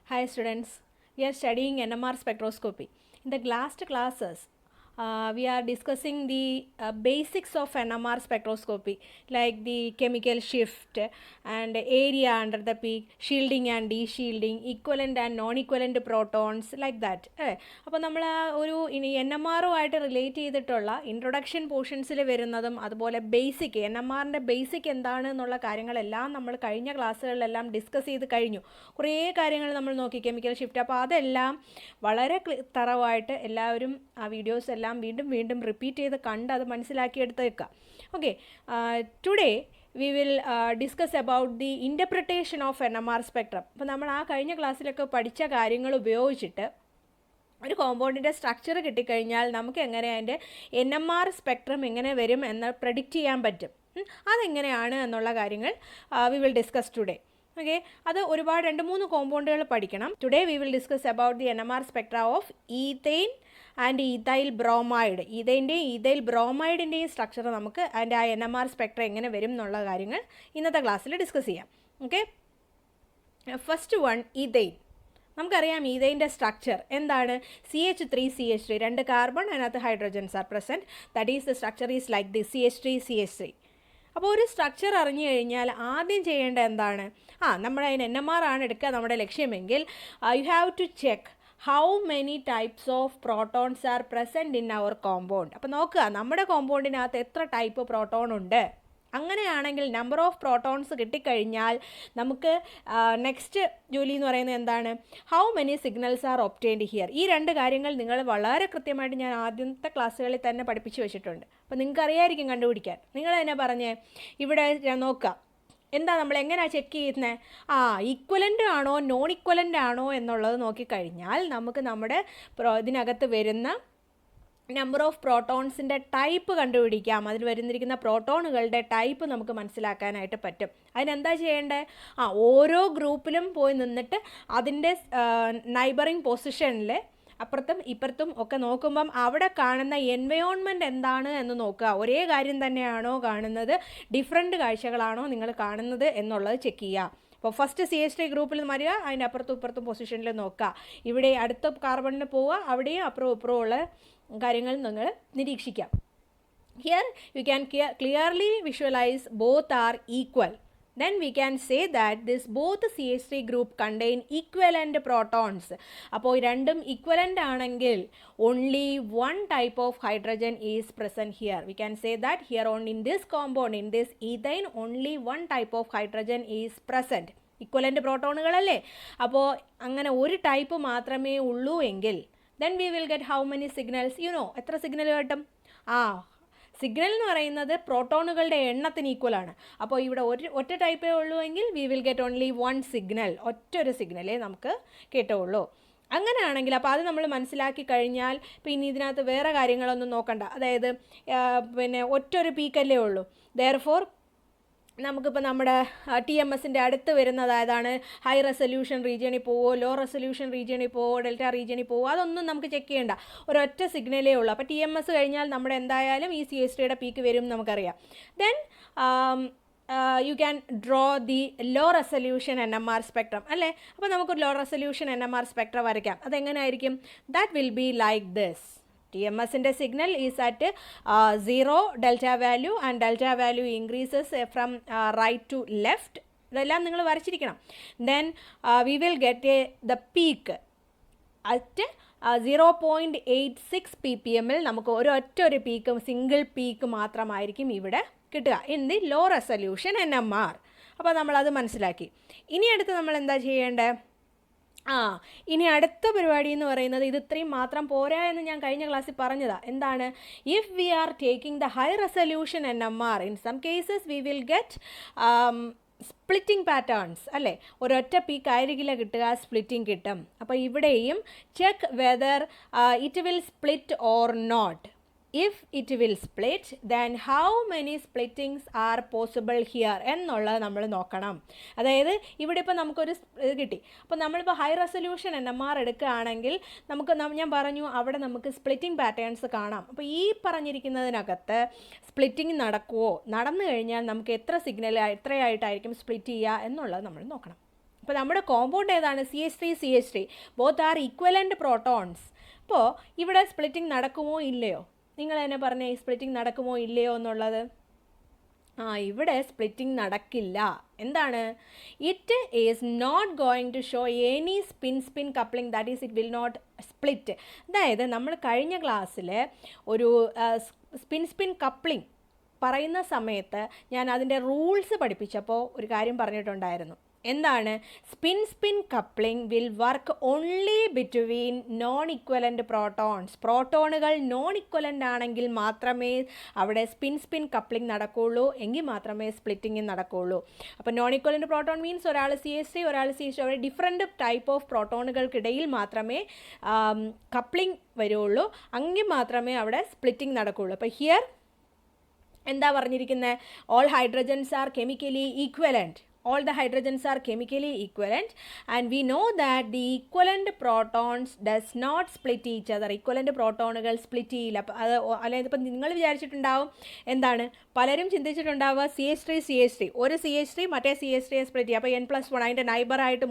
Hi students, we are studying NMR spectroscopy. In the last classes, we are discussing the basics of NMR spectroscopy like the chemical shift and area under the peak, shielding and de-shielding, equivalent and non-equivalent protons like that. അപ്പോൾ നമ്മൾ ഒരു ഇനി NMR-ഉമായിട്ട് relate ചെയ്തിട്ടുള്ള introduction പോർഷൻസിൽ വരുന്നതും അതുപോലെ basic NMR-ൻ്റെ basic എന്താണ് എന്നുള്ള കാര്യങ്ങളെല്ലാം നമ്മൾ കഴിഞ്ഞ ക്ലാസ്സുകളിലെല്ലാം ഡിസ്കസ് ചെയ്ത് കഴിഞ്ഞു. കുറേ കാര്യങ്ങൾ നമ്മൾ നോക്കി കെമിക്കൽ ഷിഫ്റ്റ്. അപ്പോൾ അതെല്ലാം വളരെ തറവായിട്ട് എല്ലാവരും ആ വീഡിയോസ് എല്ലാം വീണ്ടും റിപ്പീറ്റ് ചെയ്ത് കണ്ട് അത് മനസ്സിലാക്കിയെടുത്ത് വെക്കുക. Okay, today we will discuss about the interpretation of NMR spectrum. അപ്പോൾ നമ്മൾ ആ കഴിഞ്ഞ ക്ലാസ്സിലൊക്കെ പഠിച്ച കാര്യങ്ങൾ ഉപയോഗിച്ചിട്ട് ഒരു കോമ്പൗണ്ടിൻ്റെ സ്ട്രക്ചർ കിട്ടിക്കഴിഞ്ഞാൽ നമുക്ക് എങ്ങനെ അതിൻ്റെ NMR സ്പെക്ട്രം എങ്ങനെ വരും എന്ന് പ്രെഡിക്റ്റ് ചെയ്യാൻ പറ്റും. അതെങ്ങനെയാണ് എന്നുള്ള കാര്യങ്ങൾ we will discuss today. Okay, അത് ഒരുപാട് 2-3 കോമ്പൗണ്ടുകൾ പഠിക്കണം. Today we will discuss about the NMR spectra of ethane and ethyl bromide. ഈതൈൻ്റെയും ഈതൈൽ ബ്രോമൈഡിൻ്റെയും സ്ട്രക്ചർ നമുക്ക് അതിൻ്റെ ആ NMR സ്പെക്ട്ര എങ്ങനെ വരും എന്നുള്ള കാര്യങ്ങൾ ഇന്നത്തെ ക്ലാസ്സിൽ ഡിസ്കസ് ചെയ്യാം. Okay, first one ethane. നമുക്കറിയാം ഈതെയിൻ്റെ സ്ട്രക്ചർ എന്താണ്? CH3CH3, 2 കാർബൺ, അതിനകത്ത് hydrogens are present. That is the structure is like the CH3CH3. അപ്പോൾ ഒരു സ്ട്രക്ചർ അറിഞ്ഞു കഴിഞ്ഞാൽ ആദ്യം ചെയ്യേണ്ട എന്താണ്? നമ്മൾ അതിന് NMR ആണ് എടുക്കുക നമ്മുടെ ലക്ഷ്യമെങ്കിൽ you have to check how many types of protons are present in our compound. അപ്പോൾ നോക്കുക നമ്മുടെ കോമ്പൗണ്ടിനകത്ത് എത്ര ടൈപ്പ് പ്രോട്ടോൺ ഉണ്ട്. അങ്ങനെയാണെങ്കിൽ നമ്പർ ഓഫ് പ്രോട്ടോൺസ് കിട്ടിക്കഴിഞ്ഞാൽ നമുക്ക് നെക്സ്റ്റ് ജോലി എന്ന് പറയുന്നത് എന്താണ്? How many signals R obtained here. ഈ 2 കാര്യങ്ങൾ നിങ്ങൾ വളരെ കൃത്യമായിട്ട് ഞാൻ ആദ്യത്തെ ക്ലാസ്സുകളിൽ തന്നെ പഠിപ്പിച്ച് വെച്ചിട്ടുണ്ട്. അപ്പോൾ നിങ്ങൾക്ക് അറിയായിരിക്കും കണ്ടുപിടിക്കാൻ. നിങ്ങൾ തന്നെ പറഞ്ഞേ, ഇവിടെ ഞാൻ നോക്കാം എന്താ നമ്മൾ എങ്ങനെയാണ് ചെക്ക് ചെയ്യുന്നത്? ഈക്വലൻ്റ് ആണോ നോൺ ഈക്വലൻ്റ് ആണോ എന്നുള്ളത് നോക്കിക്കഴിഞ്ഞാൽ നമുക്ക് നമ്മുടെ ഇതിനകത്ത് വരുന്ന നമ്പർ ഓഫ് പ്രോട്ടോൺസിൻ്റെ ടൈപ്പ് കണ്ടുപിടിക്കാം. അതിൽ വരുന്നിരിക്കുന്ന പ്രോട്ടോണുകളുടെ ടൈപ്പ് നമുക്ക് മനസ്സിലാക്കാനായിട്ട് പറ്റും. അതിനെന്താ ചെയ്യേണ്ടത്? ഓരോ ഗ്രൂപ്പിലും പോയി നിന്നിട്ട് അതിൻ്റെ നൈബറിങ് പൊസിഷനിൽ അപ്പുറത്തും ഇപ്പുറത്തും ഒക്കെ നോക്കുമ്പം അവിടെ കാണുന്ന എൻവയോൺമെൻറ്റ് എന്താണ് എന്ന് നോക്കുക. ഒരേ കാര്യം തന്നെയാണോ കാണുന്നത്, ഡിഫറെൻറ്റ് കാഴ്ചകളാണോ നിങ്ങൾ കാണുന്നത് എന്നുള്ളത് ചെക്ക് ചെയ്യുക. അപ്പോൾ ഫസ്റ്റ് CH3 ഗ്രൂപ്പിൽ വരിക, അതിൻ്റെ അപ്പുറത്തും ഇപ്പുറത്തും പൊസിഷനിൽ നോക്കുക. ഇവിടെ അടുത്ത കാർബണിന് പോവുക, അവിടെയും അപ്പുറവും ഇപ്പുറവും ഉള്ള കാര്യങ്ങൾ നിങ്ങൾ നിരീക്ഷിക്കാം. Here you can clearly visualise both are equal. Then we can say that this both CH3 group contain equivalent protons. അപ്പോൾ രണ്ടും equivalent ആണെങ്കിൽ only one type of hydrogen is present here. We can say that here on in this compound, in this ethane, only one type of hydrogen is present. Equivalent പ്രോട്ടോണുകളല്ലേ? അപ്പോൾ അങ്ങനെ ഒരു type മാത്രമേ ഉള്ളൂ എങ്കിൽ then we will get how many signals? എത്ര signal കിട്ടും? Signal എന്ന് പറയുന്നത് പ്രോട്ടോണുകളുടെ എണ്ണത്തിന് ഈക്വലാണ്. അപ്പോൾ ഇവിടെ ഒറ്റ ടൈപ്പേ ഉള്ളൂ എങ്കിൽ V will get only 1 signal. ഒറ്റൊരു സിഗ്നലേ നമുക്ക് കിട്ടുള്ളൂ. അങ്ങനെയാണെങ്കിൽ അപ്പോൾ അത് നമ്മൾ മനസ്സിലാക്കി കഴിഞ്ഞാൽ പിന്നെ ഇതിനകത്ത് വേറെ കാര്യങ്ങളൊന്നും നോക്കണ്ട. അതായത് പിന്നെ ഒറ്റൊരു പീക്കല്ലേ ഉള്ളൂ. ദെയർഫോർ നമുക്കിപ്പോൾ നമ്മുടെ TMSൻ്റെ അടുത്ത് വരുന്നത് ഏതാണ്? ഹൈ റെസൊല്യൂഷൻ റീജിയണിൽ പോവോ, ലോ റെസൊല്യൂഷൻ റീജിയണിൽ പോവോ, ഡെൽറ്റ റീജിയണിൽ പോവോ, അതൊന്നും നമുക്ക് ചെക്ക് ചെയ്യേണ്ട. ഒരൊറ്റ സിഗ്നലേ ഉള്ളൂ. അപ്പോൾ TMS കഴിഞ്ഞാൽ നമ്മുടെ എന്തായാലും ഈ CH3യുടെ പീക്ക് വരും നമുക്കറിയാം. Then you can draw the low resolution NMR spectrum അല്ലേ? അപ്പോൾ നമുക്ക് ലോ റെസൊല്യൂഷൻ NMR സ്പെക്ട്രം വരയ്ക്കാം. അതെങ്ങനെയായിരിക്കും? That will be like this. TMSൻ്റെ signal is at 0 delta value and delta value increases from right to left. ഇതെല്ലാം നിങ്ങൾ വരച്ചിരിക്കണം. Then we will get the peak at 0.86 ppm. നമുക്ക് ഒരു പീക്ക്, സിംഗിൾ പീക്ക് മാത്രമായിരിക്കും ഇവിടെ കിട്ടുക in the low resolution NMR. അപ്പോൾ നമ്മളത് മനസ്സിലാക്കി. ഇനി അടുത്ത് നമ്മൾ എന്താ ചെയ്യേണ്ടത്? ഇനി അടുത്ത പരിപാടി എന്ന് പറയുന്നത് ഇത് ഇത്രയും മാത്രം പോരാ എന്ന് ഞാൻ കഴിഞ്ഞ ക്ലാസ്സിൽ പറഞ്ഞതാണ്. എന്താണ്? If we are taking the high resolution NMR, in some cases we will get splitting patterns അല്ലേ? ഒരൊറ്റ പീക്ക് ആയിരിക്കില്ല കിട്ടുക, സ്പ്ലിറ്റിംഗ് കിട്ടും. അപ്പോൾ ഇവിടെയും check whether it will split or not. If it will split, then how many splittings are possible here എന്നുള്ളത് നമ്മൾ നോക്കണം. അതായത് ഇവിടെ ഇപ്പോൾ നമുക്കൊരു കിട്ടി. അപ്പോൾ നമ്മളിപ്പോൾ ഹൈ റെസൊല്യൂഷൻ NMR എടുക്കുകയാണെങ്കിൽ നമുക്ക് ഞാൻ പറഞ്ഞു അവിടെ നമുക്ക് സ്പ്ലിറ്റിംഗ് പാറ്റേൺസ് കാണാം. അപ്പോൾ ഈ പറഞ്ഞിരിക്കുന്നതിനകത്ത് സ്പ്ലിറ്റിംഗ് നടക്കുമോ, നടന്നു കഴിഞ്ഞാൽ നമുക്ക് എത്ര സിഗ്നൽ എത്രയായിട്ടായിരിക്കും സ്പ്ലിറ്റ് ചെയ്യുക എന്നുള്ളത് നമ്മൾ നോക്കണം. അപ്പോൾ നമ്മുടെ കോമ്പൗണ്ട് ഏതാണ്? CH3 CH3 both are equivalent protons. അപ്പോൾ ഇവിടെ സ്പ്ലിറ്റിംഗ് നടക്കുമോ ഇല്ലയോ? നിങ്ങൾ തന്നെ പറഞ്ഞേ, സ്പ്ലിറ്റിംഗ് നടക്കുമോ ഇല്ലയോ എന്നുള്ളത്. ഇവിടെ സ്പ്ലിറ്റിംഗ് നടക്കില്ല. എന്താണ്? It is not going to show any spin coupling, that is it will not split. അതായത് നമ്മൾ കഴിഞ്ഞ ക്ലാസ്സിൽ ഒരു സ്പിൻ കപ്ലിംഗ് പറയുന്ന സമയത്ത് ഞാൻ അതിൻ്റെ റൂൾസ് പഠിപ്പിച്ചപ്പോൾ ഒരു കാര്യം പറഞ്ഞിട്ടുണ്ടായിരുന്നു. എന്താണ്? Spin coupling will work only between non equivalent protons. പ്രോട്ടോണുകൾ നോൺ ഇക്വലൻ്റ് ആണെങ്കിൽ മാത്രമേ അവിടെ സ്പിൻ കപ്ലിംഗ് നടക്കുകയുള്ളൂ, എങ്കിൽ മാത്രമേ സ്പ്ലിറ്റിംഗ് നടക്കുകയുള്ളൂ. അപ്പോൾ നോൺ ഇക്വലൻ്റ് പ്രോട്ടോൺ മീൻസ് ഒരാൾ CH3 ഒരാൾ CH2, അവിടെ ഡിഫറെൻറ്റ് ടൈപ്പ് ഓഫ് പ്രോട്ടോണുകൾക്കിടയിൽ മാത്രമേ കപ്ലിംഗ് വരുള്ളൂ, എങ്കിൽ മാത്രമേ അവിടെ സ്പ്ലിറ്റിംഗ് നടക്കുകയുള്ളൂ. അപ്പോൾ ഹിയർ എന്താ പറഞ്ഞിരിക്കുന്നത്? All hydrogens are chemically equivalent. All the hydrogens are chemically equivalent, and we know that the equivalent protons does not split each other. Equivalent protonകൾ സ്പ്ലിറ്റ് ചെയ്യില്ല. അത് അതായത് ഇപ്പം നിങ്ങൾ വിചാരിച്ചിട്ടുണ്ടാവും എന്താണ്, പലരും ചിന്തിച്ചിട്ടുണ്ടാവുക CH3 ഒരു CH3 മറ്റേ CH3 സ്പ്ലിറ്റ് ചെയ്യുക. അപ്പോൾ N+1 അതിൻ്റെ നൈബറായിട്ട്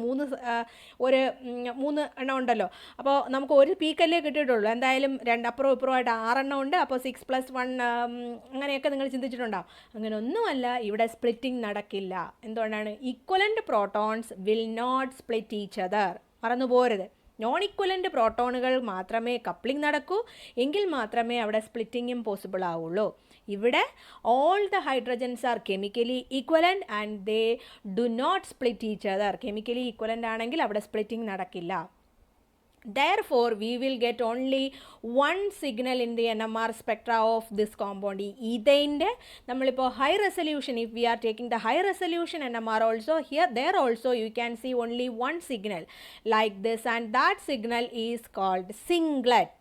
മൂന്ന് എണ്ണം ഉണ്ടല്ലോ. അപ്പോൾ നമുക്ക് ഒരു പീക്കല്ലേ കിട്ടിയിട്ടുള്ളൂ, എന്തായാലും അപ്പുറവും ഇപ്പുറമായിട്ട് 6 എണ്ണം ഉണ്ട്. അപ്പോൾ 6+1 അങ്ങനെയൊക്കെ നിങ്ങൾ ചിന്തിച്ചിട്ടുണ്ടാവും. അങ്ങനെ ഒന്നുമല്ല, ഇവിടെ സ്പ്ലിറ്റിംഗ് നടക്കില്ല. എന്തുകൊണ്ടാണ്? Equivalent protons will not split each other. മറന്നു പോരുത്, നോൺ ഈക്വലൻ്റ് പ്രോട്ടോണുകൾ മാത്രമേ കപ്ലിംഗ് നടക്കൂ, എങ്കിൽ മാത്രമേ അവിടെ സ്പ്ലിറ്റിങ്ങും പോസിബിൾ ആവുള്ളൂ. ഇവിടെ all the hydrogens are chemically equivalent and they do not split each other. Chemically equivalent ആണെങ്കിൽ അവിടെ സ്പ്ലിറ്റിംഗ് നടക്കില്ല. Therefore, we will get only one signal in the NMR spectra of this compound. Ethane, nammalipo high resolution, if we are taking the high resolution NMR also, there also you can see only one signal like this, and that signal is called singlet.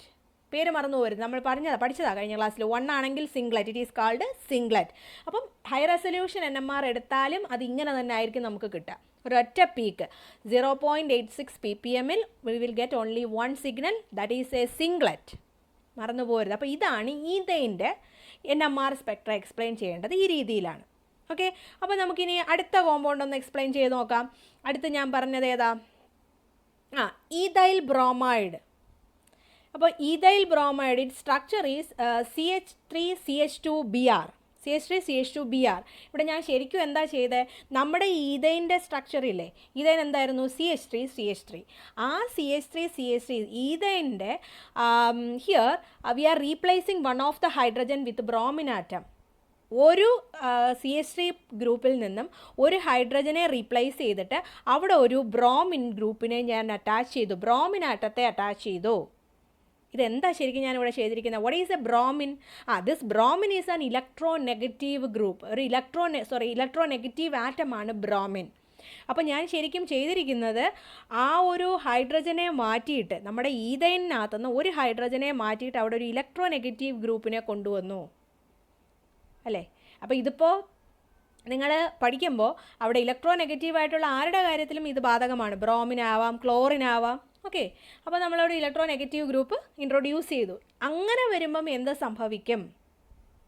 പേര് മറന്നു പോരുത്, നമ്മൾ പഠിച്ചതാണ് കഴിഞ്ഞ ക്ലാസ്സിൽ. 1 ആണെങ്കിൽ singlet, it is called singlet. അപ്പം high resolution NMR എടുത്താലും അത് ഇങ്ങനെ തന്നെ ആയിരിക്കും നമുക്ക് കിട്ടുക. ഒരൊറ്റ peak 0.86 ppm we will get only one signal, that is a singlet. മറന്നു പോരുത്. അപ്പോൾ ഇതാണ് ഈഥൈൻ്റെ NMR സ്പെക്ട്ര എക്സ്പ്ലെയിൻ ചെയ്യേണ്ടത്, ഈ രീതിയിലാണ്. ഓക്കെ, അപ്പോൾ നമുക്കിനി അടുത്ത കോമ്പൗണ്ട് ഒന്ന് എക്സ്പ്ലെയിൻ ചെയ്ത് നോക്കാം. അടുത്ത് ഞാൻ പറഞ്ഞത് ഏതാ? Ethyl bromide. അപ്പോൾ ethyl bromide, it structure is CH3CH2Br. CH3CH2Br. ഇവിടെ ഞാൻ ശരിക്കും എന്താ ചെയ്തത്? നമ്മുടെ ഈഥൈൻ്റെ സ്ട്രക്ചറില്ലേ, ഈഥൈൻ എന്തായിരുന്നു? CH3CH3. ആ CH3CH3 ഈഥൈൻ്റെ here we are replacing one of the hydrogen with bromine atom. ഒരു CH3 ഗ്രൂപ്പിൽ നിന്നും ഒരു ഹൈഡ്രജനെ റീപ്ലേസ് ചെയ്തിട്ട് അവിടെ ഒരു ബ്രോമിൻ ഗ്രൂപ്പിനെ ഞാൻ അറ്റാച്ച് ചെയ്തു, ബ്രോമിൻ ആറ്റത്തെ അറ്റാച്ച് ചെയ്തു. ഇതെന്താ ശരിക്കും ഞാനിവിടെ ചെയ്തിരിക്കുന്നത്? What is A bromine? This bromine is an electronegative group. ഒരു ഇലക്ട്രോനെഗറ്റീവ് ആറ്റമാണ് ബ്രോമിൻ. അപ്പോൾ ഞാൻ ശരിക്കും ചെയ്തിരിക്കുന്നത് ആ ഒരു ഹൈഡ്രജനെ മാറ്റിയിട്ട്, നമ്മുടെ ഈഥൈനകത്തുനിന്ന് ഒരു ഹൈഡ്രജനെ മാറ്റിയിട്ട് അവിടെ ഒരു ഇലക്ട്രോനെഗറ്റീവ് ഗ്രൂപ്പിനെ കൊണ്ടുവന്നു അല്ലേ. അപ്പോൾ ഇതിപ്പോൾ നിങ്ങൾ പഠിക്കുമ്പോൾ അവിടെ ഇലക്ട്രോനെഗറ്റീവായിട്ടുള്ള ആരുടെ കാര്യത്തിലും ഇത് ബാധകമാണ്. ബ്രോമിനാവാം, ക്ലോറിനാവാം. ഓക്കെ, അപ്പോൾ നമ്മളവിടെ ഇലക്ട്രോനെഗറ്റീവ് ഗ്രൂപ്പ് ഇൻട്രൊഡ്യൂസ് ചെയ്തു. അങ്ങനെ വരുമ്പം എന്ത് സംഭവിക്കും?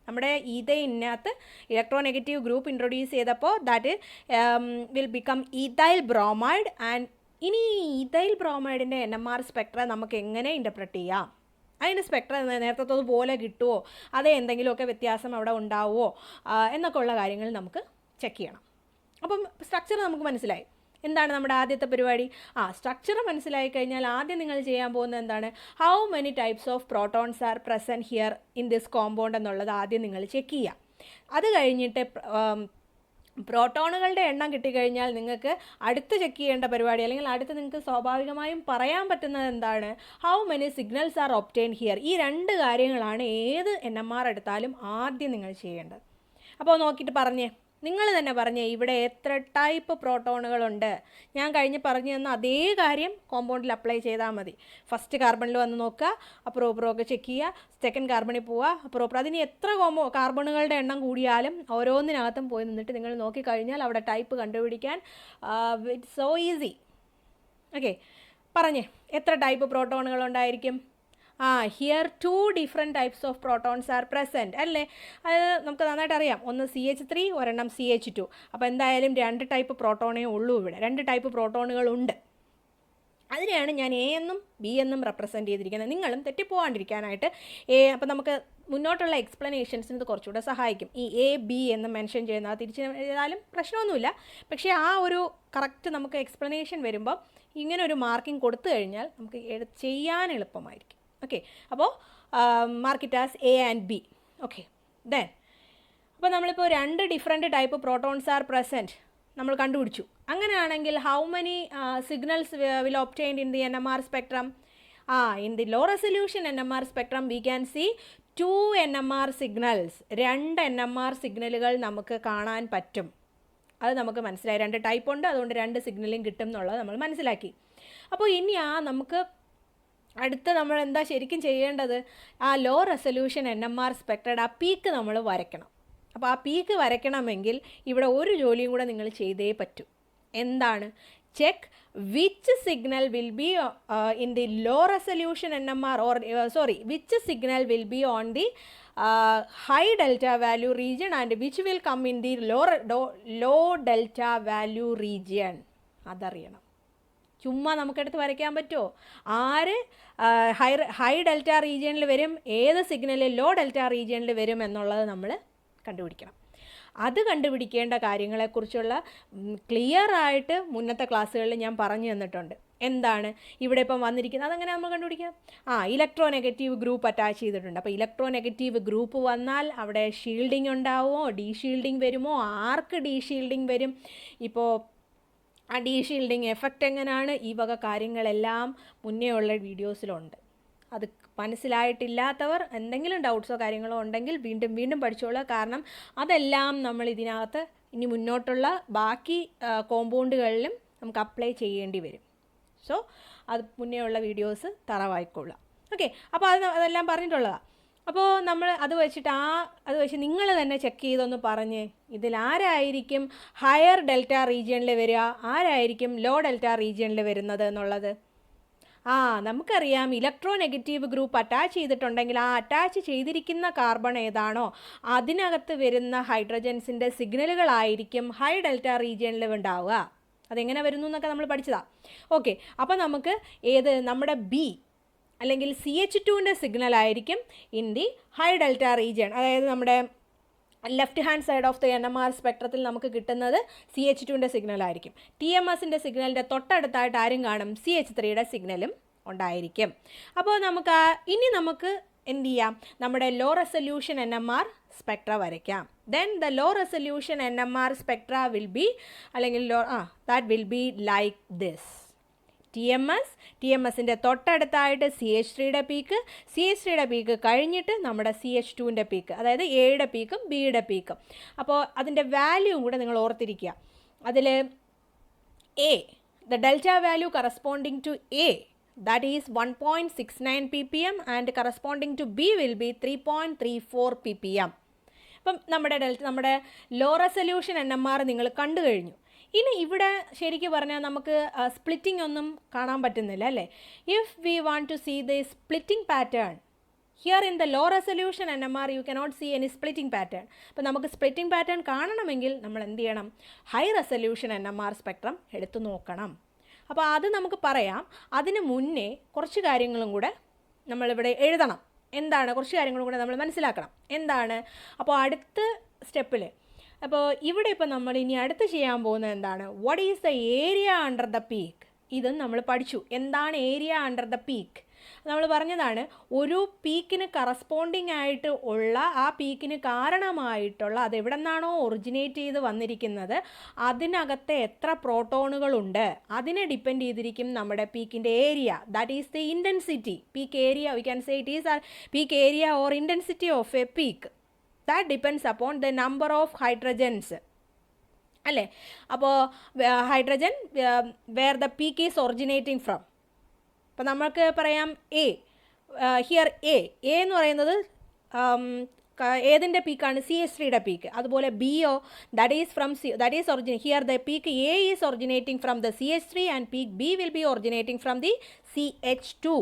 നമ്മുടെ ഈഥൈനകത്ത് ഇലക്ട്രോനെഗറ്റീവ് ഗ്രൂപ്പ് ഇൻട്രൊഡ്യൂസ് ചെയ്തപ്പോൾ that will become ethyl bromide. And ഇനി ഈഥൈൽ ബ്രോമൈഡിൻ്റെ NMR സ്പെക്ട്ര നമുക്ക് എങ്ങനെ ഇൻ്റർപ്രറ്റ് ചെയ്യാം? അതിൻ്റെ സ്പെക്ട്ര നേരത്തെ പോലെ കിട്ടുമോ, അതേ എന്തെങ്കിലുമൊക്കെ വ്യത്യാസം അവിടെ ഉണ്ടാവുമോ എന്നൊക്കെ ഉള്ള കാര്യങ്ങൾ നമുക്ക് ചെക്ക് ചെയ്യണം. അപ്പം സ്ട്രക്ചർ നമുക്ക് മനസ്സിലായി. എന്താണ് നമ്മുടെ ആദ്യത്തെ പരിപാടി? സ്ട്രക്ചർ മനസ്സിലായി കഴിഞ്ഞാൽ ആദ്യം നിങ്ങൾ ചെയ്യാൻ പോകുന്നത് എന്താണ്? How many types of protons are present here in this compound എന്നുള്ളത് ആദ്യം നിങ്ങൾ ചെക്ക് ചെയ്യുക. അത് കഴിഞ്ഞിട്ട് പ്രോട്ടോണുകളുടെ എണ്ണം കിട്ടിക്കഴിഞ്ഞാൽ നിങ്ങൾക്ക് അടുത്ത് ചെക്ക് ചെയ്യേണ്ട പരിപാടി, അല്ലെങ്കിൽ അടുത്ത് നിങ്ങൾക്ക് സ്വാഭാവികമായും പറയാൻ പറ്റുന്നത് എന്താണ്? How many signals R obtain here. ഈ രണ്ട് കാര്യങ്ങളാണ് ഏത് NMR എടുത്താലും ആദ്യം നിങ്ങൾ ചെയ്യേണ്ടത്. അപ്പോൾ നോക്കിയിട്ട് പറഞ്ഞേ, നിങ്ങൾ തന്നെ പറഞ്ഞേ ഇവിടെ എത്ര ടൈപ്പ് പ്രോട്ടോണുകളുണ്ട്. ഞാൻ കഴിഞ്ഞ് പറഞ്ഞു തന്ന അതേ കാര്യം കോമ്പൗണ്ടിൽ അപ്ലൈ ചെയ്താൽ മതി. ഫസ്റ്റ് കാർബണിൽ വന്ന് നോക്കുക, അപ്പുറം ഇപ്പുറമൊക്കെ ചെക്ക് ചെയ്യുക. സെക്കൻഡ് കാർബണിൽ പോവുക, അപ്പുറം അതിന് എത്ര കാർബണുകളുടെ എണ്ണം കൂടിയാലും ഓരോന്നിനകത്തും പോയി നിന്നിട്ട് നിങ്ങൾ നോക്കിക്കഴിഞ്ഞാൽ അവിടെ ടൈപ്പ് കണ്ടുപിടിക്കാൻ ഇറ്റ്സ് സോ ഈസി. ഓക്കെ, പറഞ്ഞേ എത്ര ടൈപ്പ് പ്രോട്ടോണുകളുണ്ടായിരിക്കും? Here 2 different types of protons are present അല്ലേ? അത് നമുക്ക് നന്നായിട്ട് അറിയാം. ഒന്ന് CH3, ഒരെണ്ണം CH2. അപ്പോൾ എന്തായാലും 2 ടൈപ്പ് പ്രോട്ടോണേ ഉള്ളൂ ഇവിടെ. 2 ടൈപ്പ് പ്രോട്ടോണുകളുണ്ട്. അതിനെയാണ് ഞാൻ A എന്നും B എന്നും റെപ്രസെൻറ്റ് ചെയ്തിരിക്കുന്നത്. നിങ്ങളും തെറ്റിപ്പോകാണ്ടിരിക്കാനായിട്ട് അപ്പോൾ നമുക്ക് മുന്നോട്ടുള്ള എക്സ്പ്ലനേഷൻസിന് ഇത് കുറച്ചുകൂടെ സഹായിക്കും. ഈ A B എന്ന് മെൻഷൻ ചെയ്യുന്നത് തിരിച്ച് എഴുതാലും പ്രശ്നമൊന്നുമില്ല. പക്ഷേ ആ ഒരു കറക്റ്റ് നമുക്ക് എക്സ്പ്ലനേഷൻ വരുമ്പോൾ ഇങ്ങനെ ഒരു മാർക്കിംഗ് കൊടുത്തു കഴിഞ്ഞാൽ നമുക്ക് ചെയ്യാൻ എളുപ്പമായിരിക്കും. ഓക്കെ, അപ്പോൾ mark it as A and B. Okay, then അപ്പോൾ നമ്മളിപ്പോൾ 2 different type protons are present നമ്മൾ കണ്ടുപിടിച്ചു. അങ്ങനെയാണെങ്കിൽ how many signals will obtained in the NMR spectrum? In the low resolution NMR spectrum we can see 2 NMR signals. 2 NMR സിഗ്നലുകൾ നമുക്ക് കാണാൻ പറ്റും. അത് നമുക്ക് മനസ്സിലായി. 2 ടൈപ്പ് ഉണ്ട്, അതുകൊണ്ട് 2 സിഗ്നലും കിട്ടും എന്നുള്ളത് നമ്മൾ മനസ്സിലാക്കി. അപ്പോൾ ഇനി നമുക്ക് അടുത്ത നമ്മൾ എന്താ ശരിക്കും ചെയ്യേണ്ടത്? ആ ലോ റെസൊല്യൂഷൻ NMR സ്പെക്ട്രയുടെ ആ പീക്ക് നമ്മൾ വരയ്ക്കണം. അപ്പോൾ ആ പീക്ക് വരയ്ക്കണമെങ്കിൽ ഇവിടെ ഒരു ജോലിയും കൂടെ നിങ്ങൾ ചെയ്തേ പറ്റൂ. എന്താണ്? Check which signal will be in the low resolution NMR or which signal will be on the high delta value region and which will come in the low delta value region. അതറിയണം. ചുമ്മാ നമുക്കെടുത്ത് വരയ്ക്കാൻ പറ്റുമോ? ആര് high delta റീജിയനിൽ വരും, ഏത് signal law delta റീജിയനിൽ വരും എന്നുള്ളത് നമ്മൾ കണ്ടുപിടിക്കണം. അത് കണ്ടുപിടിക്കേണ്ട കാര്യങ്ങളെക്കുറിച്ചുള്ള ക്ലിയർ ആയിട്ട് മുന്നത്തെ ക്ലാസ്സുകളിൽ ഞാൻ പറഞ്ഞു തന്നിട്ടുണ്ട്. എന്താണ് ഇവിടെ ഇപ്പം വന്നിരിക്കുന്നത്? അതങ്ങനെ നമ്മൾ കണ്ടുപിടിക്കാം. ഇലക്ട്രോ നെഗറ്റീവ് ഗ്രൂപ്പ് അറ്റാച്ച് ചെയ്തിട്ടുണ്ട്. അപ്പോൾ ഇലക്ട്രോ നെഗറ്റീവ് ഗ്രൂപ്പ് വന്നാൽ അവിടെ ഷീൽഡിംഗ് ഉണ്ടാവുമോ, ഡി ഷീൽഡിംഗ് വരുമോ, ആർക്ക് ഡി ഷീൽഡിംഗ് വരും, ഇപ്പോൾ ആ ഡി ഷീൽഡിംഗ് എഫക്റ്റ് എങ്ങനെയാണ്, ഈ വക കാര്യങ്ങളെല്ലാം മുന്നേ ഉള്ള വീഡിയോസിലുണ്ട്. അത് മനസ്സിലായിട്ടില്ലാത്തവർ എന്തെങ്കിലും ഡൗട്ട്സോ കാര്യങ്ങളോ ഉണ്ടെങ്കിൽ വീണ്ടും പഠിച്ചോളുക. കാരണം അതെല്ലാം നമ്മൾ ഇതിനകത്ത് ഇനി മുന്നോട്ടുള്ള ബാക്കി കോമ്പൗണ്ടുകളിലും നമുക്ക് അപ്ലൈ ചെയ്യേണ്ടി വരും. സോ അത് മുന്നേ ഉള്ള വീഡിയോസ് തറവായിക്കൊള്ളുക. ഓക്കെ, അപ്പോൾ അതെല്ലാം പറഞ്ഞിട്ടുള്ളതാണ്. അപ്പോൾ നമ്മൾ അത് വെച്ച് നിങ്ങൾ തന്നെ ചെക്ക് ചെയ്തൊന്ന് പറഞ്ഞ് ഇതിലാരായിരിക്കും ഹയർ ഡെൽറ്റ റീജിയനിൽ വരിക, ആരായിരിക്കും ലോ ഡെൽറ്റ റീജിയനിൽ വരുന്നത് എന്നുള്ളത്. നമുക്കറിയാം ഇലക്ട്രോ നെഗറ്റീവ് ഗ്രൂപ്പ് അറ്റാച്ച് ചെയ്തിട്ടുണ്ടെങ്കിൽ ആ അറ്റാച്ച് ചെയ്തിരിക്കുന്ന കാർബൺ ഏതാണോ അതിനകത്ത് വരുന്ന ഹൈഡ്രജൻസിൻ്റെ സിഗ്നലുകളായിരിക്കും ഹൈ ഡെൽറ്റ റീജിയനിൽ ഉണ്ടാവുക. അതെങ്ങനെ വരുന്നു എന്നൊക്കെ നമ്മൾ പഠിച്ചതാണ്. ഓക്കെ, അപ്പോൾ നമുക്ക് നമ്മുടെ ബി അല്ലെങ്കിൽ CH2ൻ്റെ സിഗ്നലായിരിക്കും in the high delta region. അതായത് നമ്മുടെ left hand side of the NMR സ്പെക്ട്രത്തിൽ നമുക്ക് കിട്ടുന്നത് CH2ൻ്റെ സിഗ്നലായിരിക്കും. TMSൻ്റെ സിഗ്നലിൻ്റെ തൊട്ടടുത്തായിട്ട് ആരും കാണും? CH3യുടെ സിഗ്നലും ഉണ്ടായിരിക്കും. അപ്പോൾ ഇനി നമുക്ക് എന്ത് ചെയ്യാം? നമ്മുടെ ലോ റെസൊല്യൂഷൻ NMR സ്പെക്ട്ര വരയ്ക്കാം. Then the low resolution NMR spectra will be that will be like this. TMSൻ്റെ തൊട്ടടുത്തായിട്ട് CH3യുടെ പീക്ക് കഴിഞ്ഞിട്ട് നമ്മുടെ CH2ൻ്റെ പീക്ക്, അതായത് Aയുടെ പീക്കും Bയുടെ പീക്കും. അപ്പോൾ അതിൻ്റെ വാല്യൂവും കൂടെ നിങ്ങൾ ഓർത്തിരിക്കുക. അതിൽ the delta value corresponding to A, that is 1.69 ppm and corresponding to B will be 3.34 ppm. അപ്പം നമ്മുടെ ലോ റെസൊല്യൂഷൻ NMR നിങ്ങൾ കണ്ടു കഴിഞ്ഞു. ഇനി ഇവിടെ ശരിക്കും പറഞ്ഞാൽ നമുക്ക് സ്പ്ലിറ്റിംഗ് ഒന്നും കാണാൻ പറ്റുന്നില്ല അല്ലേ? If we want to see the splitting pattern here in the low resolution NMR you cannot see any splitting pattern. അപ്പോൾ നമുക്ക് സ്പ്ലിറ്റിംഗ് പാറ്റേൺ കാണണമെങ്കിൽ നമ്മൾ എന്ത് ചെയ്യണം? ഹൈ റെസൊല്യൂഷൻ NMR സ്പെക്ട്രം എടുത്തു നോക്കണം. അപ്പോൾ അത് നമുക്ക് പറയാം. അതിന് മുന്നേ കുറച്ച് കാര്യങ്ങളും കൂടെ നമ്മളിവിടെ എഴുതണം. എന്താണ്? കുറച്ച് കാര്യങ്ങളും കൂടെ നമ്മൾ മനസ്സിലാക്കണം. എന്താണ്? അപ്പോൾ അടുത്ത സ്റ്റെപ്പിൽ അപ്പോൾ ഇവിടെ ഇപ്പോൾ നമ്മൾ ഇനി അടുത്ത് ചെയ്യാൻ പോകുന്നത് എന്താണ്? What is the area under the peak? ഇതും നമ്മൾ പഠിച്ചു. എന്താണ് ഏരിയ അണ്ടർ ദ പീക്ക്? നമ്മൾ പറഞ്ഞതാണ് ഒരു പീക്കിന് കറസ്പോണ്ടിങ് ആയിട്ട് ഉള്ള ആ പീക്കിന് കാരണമായിട്ടുള്ള അതെവിടെ നിന്നാണോ ഒറിജിനേറ്റ് ചെയ്ത് വന്നിരിക്കുന്നത് അതിനകത്തെ എത്ര പ്രോട്ടോണുകളുണ്ട് അതിനെ ഡിപ്പെൻഡ് ചെയ്തിരിക്കും നമ്മുടെ പീക്കിൻ്റെ area. That is the intensity. Peak area we can say it is peak area or intensity of a peak. That depends upon the number of hydrogens. അല്ലേ? അപ്പോൾ hydrogen where the peak is originating from. അപ്പോൾ നമ്മൾക്ക് പറയാം here A എന്ന് പറയുന്നത് ഏതിൻ്റെ പീക്കാണ്? CH3യുടെ പീക്ക്. അതുപോലെ BO that is here the peak A is originating from the CH3 and peak B will be originating from the CH2.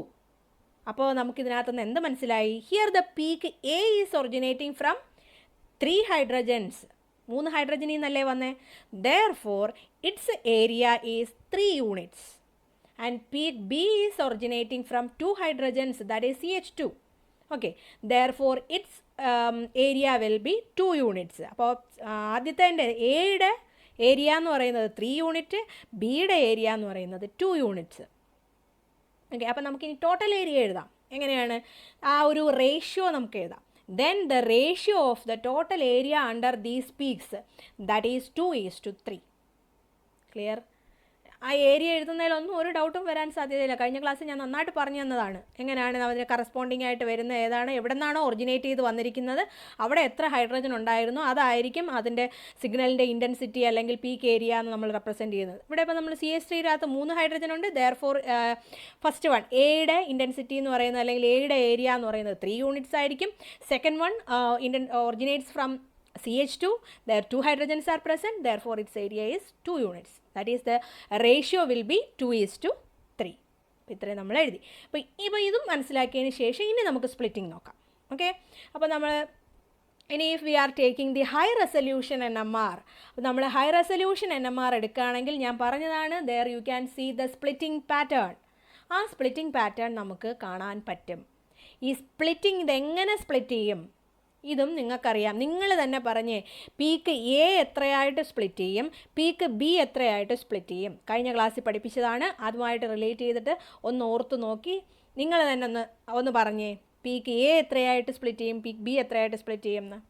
അപ്പോൾ നമുക്കിതിനകത്തുനിന്ന് എന്ത് മനസ്സിലായി? Here the peak A is originating from 3 hydrogens. 3 ഹൈഡ്രജനിൽ നിന്നല്ലേ വന്നേ. Therefore its area is 3 units. And peak B is originating from 2 hydrogens, that is CH2. Okay, therefore its area will be 2 units. അപ്പോൾ ആദ്യത്തെ എയുടെ area എന്ന് പറയുന്നത് 3 unit, ബിയുടെ area എന്ന് പറയുന്നത് 2 യൂണിറ്റ്സ്. ഓക്കെ, അപ്പോൾ നമുക്കിനി ടോട്ടൽ ഏരിയ എഴുതാം. എങ്ങനെയാണ്? ആ ഒരു റേഷ്യോ നമുക്ക് എഴുതാം. Then the ratio of the total area under these peaks, that is 2:3. Clear? ആ ഏരിയ എഴുതുന്നതിലൊന്നും ഒരു ഡൗട്ടും വരാൻ സാധ്യതയില്ല. കഴിഞ്ഞ ക്ലാസ്സിൽ ഞാൻ നന്നായിട്ട് പറഞ്ഞു തന്നതാണ് എങ്ങനെയാണ് അതിന് കറസ്പോണ്ടിങ് ആയിട്ട് വരുന്ന ഏതാണ്, എവിടെ നിന്നാണോ ഒറിജിനേറ്റ് ചെയ്ത് വന്നിരിക്കുന്നത് അവിടെ എത്ര ഹൈഡ്രജൻ ഉണ്ടായിരുന്നു അതായിരിക്കും അതിൻ്റെ സിഗ്നലിൻ്റെ ഇൻറ്റൻസിറ്റി അല്ലെങ്കിൽ പീക്ക് ഏരിയ എന്ന് നമ്മൾ റെപ്രസെൻറ്റ് ചെയ്യുന്നത്. ഇവിടെ ഇപ്പോൾ നമ്മൾ CH3-ക്കകത്ത് 3 ഹൈഡ്രജൻ ഉണ്ട്. ദെയർഫോർ ഫസ്റ്റ് വൺ എയുടെ ഇൻറ്റൻസിറ്റി എന്ന് പറയുന്നത് അല്ലെങ്കിൽ എയുടെ ഏരിയ എന്ന് പറയുന്നത് 3 യൂണിറ്റ്സ് ആയിരിക്കും. Second one originates from CH2, there 2 hydrogens are present, therefore its area is 2 units. That is the ratio will be 2:3. ഇത്രയും നമ്മൾ എഴുതി. അപ്പോൾ ഇതും മനസ്സിലാക്കിയതിന് ശേഷം ഇനി നമുക്ക് സ്പ്ലിറ്റിംഗ് നോക്കാം. ഓക്കെ, അപ്പോൾ നമ്മൾ ഇനി if we are taking the high resolution NMR, അപ്പോൾ നമ്മൾ ഹൈ റെസൊല്യൂഷൻ NMR എടുക്കുകയാണെങ്കിൽ ഞാൻ പറഞ്ഞതാണ് there you can see the splitting pattern. ആ സ്പ്ലിറ്റിംഗ് പാറ്റേൺ നമുക്ക് കാണാൻ പറ്റും. ഈ സ്പ്ലിറ്റിംഗ് ഇതെങ്ങനെ സ്പ്ലിറ്റ് ചെയ്യും ഇതും നിങ്ങൾക്കറിയാം. നിങ്ങൾ തന്നെ പറഞ്ഞേ പീക്ക് എ എത്രയായിട്ട് സ്പ്ലിറ്റ് ചെയ്യും, പീക്ക് ബി എത്രയായിട്ട് സ്പ്ലിറ്റ് ചെയ്യും. കഴിഞ്ഞ ക്ലാസ്സിൽ പഠിപ്പിച്ചതാണ്. അതുമായിട്ട് റിലേറ്റ് ചെയ്തിട്ട് ഒന്ന് ഓർത്ത് നോക്കി നിങ്ങൾ തന്നെ ഒന്ന് പറഞ്ഞേ പീക്ക് എ എത്രയായിട്ട് സ്പ്ലിറ്റ് ചെയ്യും, പീക്ക് ബി എത്രയായിട്ട് സ്പ്ലിറ്റ് ചെയ്യുമെന്ന്.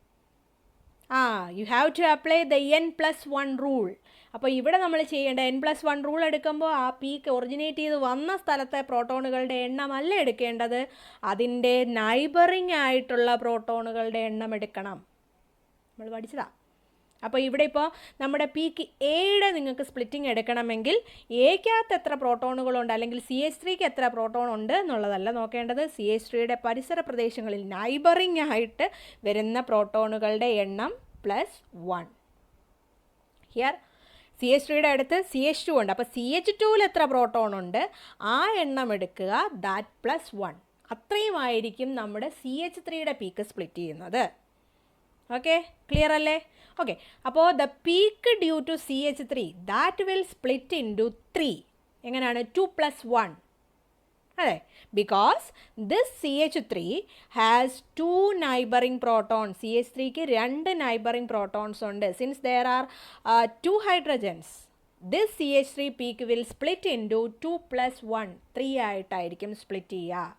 You have to apply the N+1 rule. അപ്പോൾ ഇവിടെ നമ്മൾ ചെയ്യേണ്ട N+1 റൂൾ എടുക്കുമ്പോൾ ആ പീക്ക് ഒറിജിനേറ്റ് ചെയ്ത് വന്ന സ്ഥലത്തെ പ്രോട്ടോണുകളുടെ എണ്ണമല്ല എടുക്കേണ്ടത്, അതിൻ്റെ നൈബറിങ് ആയിട്ടുള്ള പ്രോട്ടോണുകളുടെ എണ്ണം എടുക്കണം. നമ്മൾ പഠിച്ചതാ. അപ്പോൾ ഇവിടെ ഇപ്പോൾ നമ്മുടെ പീക്ക് എയുടെ നിങ്ങൾക്ക് സ്പ്ലിറ്റിംഗ് എടുക്കണമെങ്കിൽ എക്കകത്ത് എത്ര പ്രോട്ടോണുകളുണ്ട് അല്ലെങ്കിൽ CH3-ക്ക് എത്ര പ്രോട്ടോൺ ഉണ്ട് എന്നുള്ളതല്ല നോക്കേണ്ടത്, CH3-യുടെ പരിസര പ്രദേശങ്ങളിൽ നൈബറിങ് ആയിട്ട് വരുന്ന പ്രോട്ടോണുകളുടെ എണ്ണം +1. ഹിയർ CH3-യുടെ അടുത്ത് CH2 ഉണ്ട്. അപ്പോൾ CH2-ൽ എത്ര പ്രോട്ടോൺ ഉണ്ട് ആ എണ്ണം എടുക്കുക, ദാറ്റ് +1. അത്രയുമായിരിക്കും നമ്മുടെ CH3-യുടെ പീക്ക് സ്പ്ലിറ്റ് ചെയ്യുന്നത്. ഓക്കെ, ക്ലിയർ അല്ലേ? ഓക്കെ, അപ്പോൾ the peak due to CH3 that will split in to 3. എങ്ങനെയാണ്? 2 + 1. അതെ, because this CH3 has 2 neighbouring protons. CH3-ക്ക് 2 നൈബറിങ് പ്രോട്ടോൺസ് ഉണ്ട്. Since there are 2 hydrogens, this CH3 peak will split in to 2 + 1, 3 ആയിട്ടായിരിക്കും split ചെയ്യുക.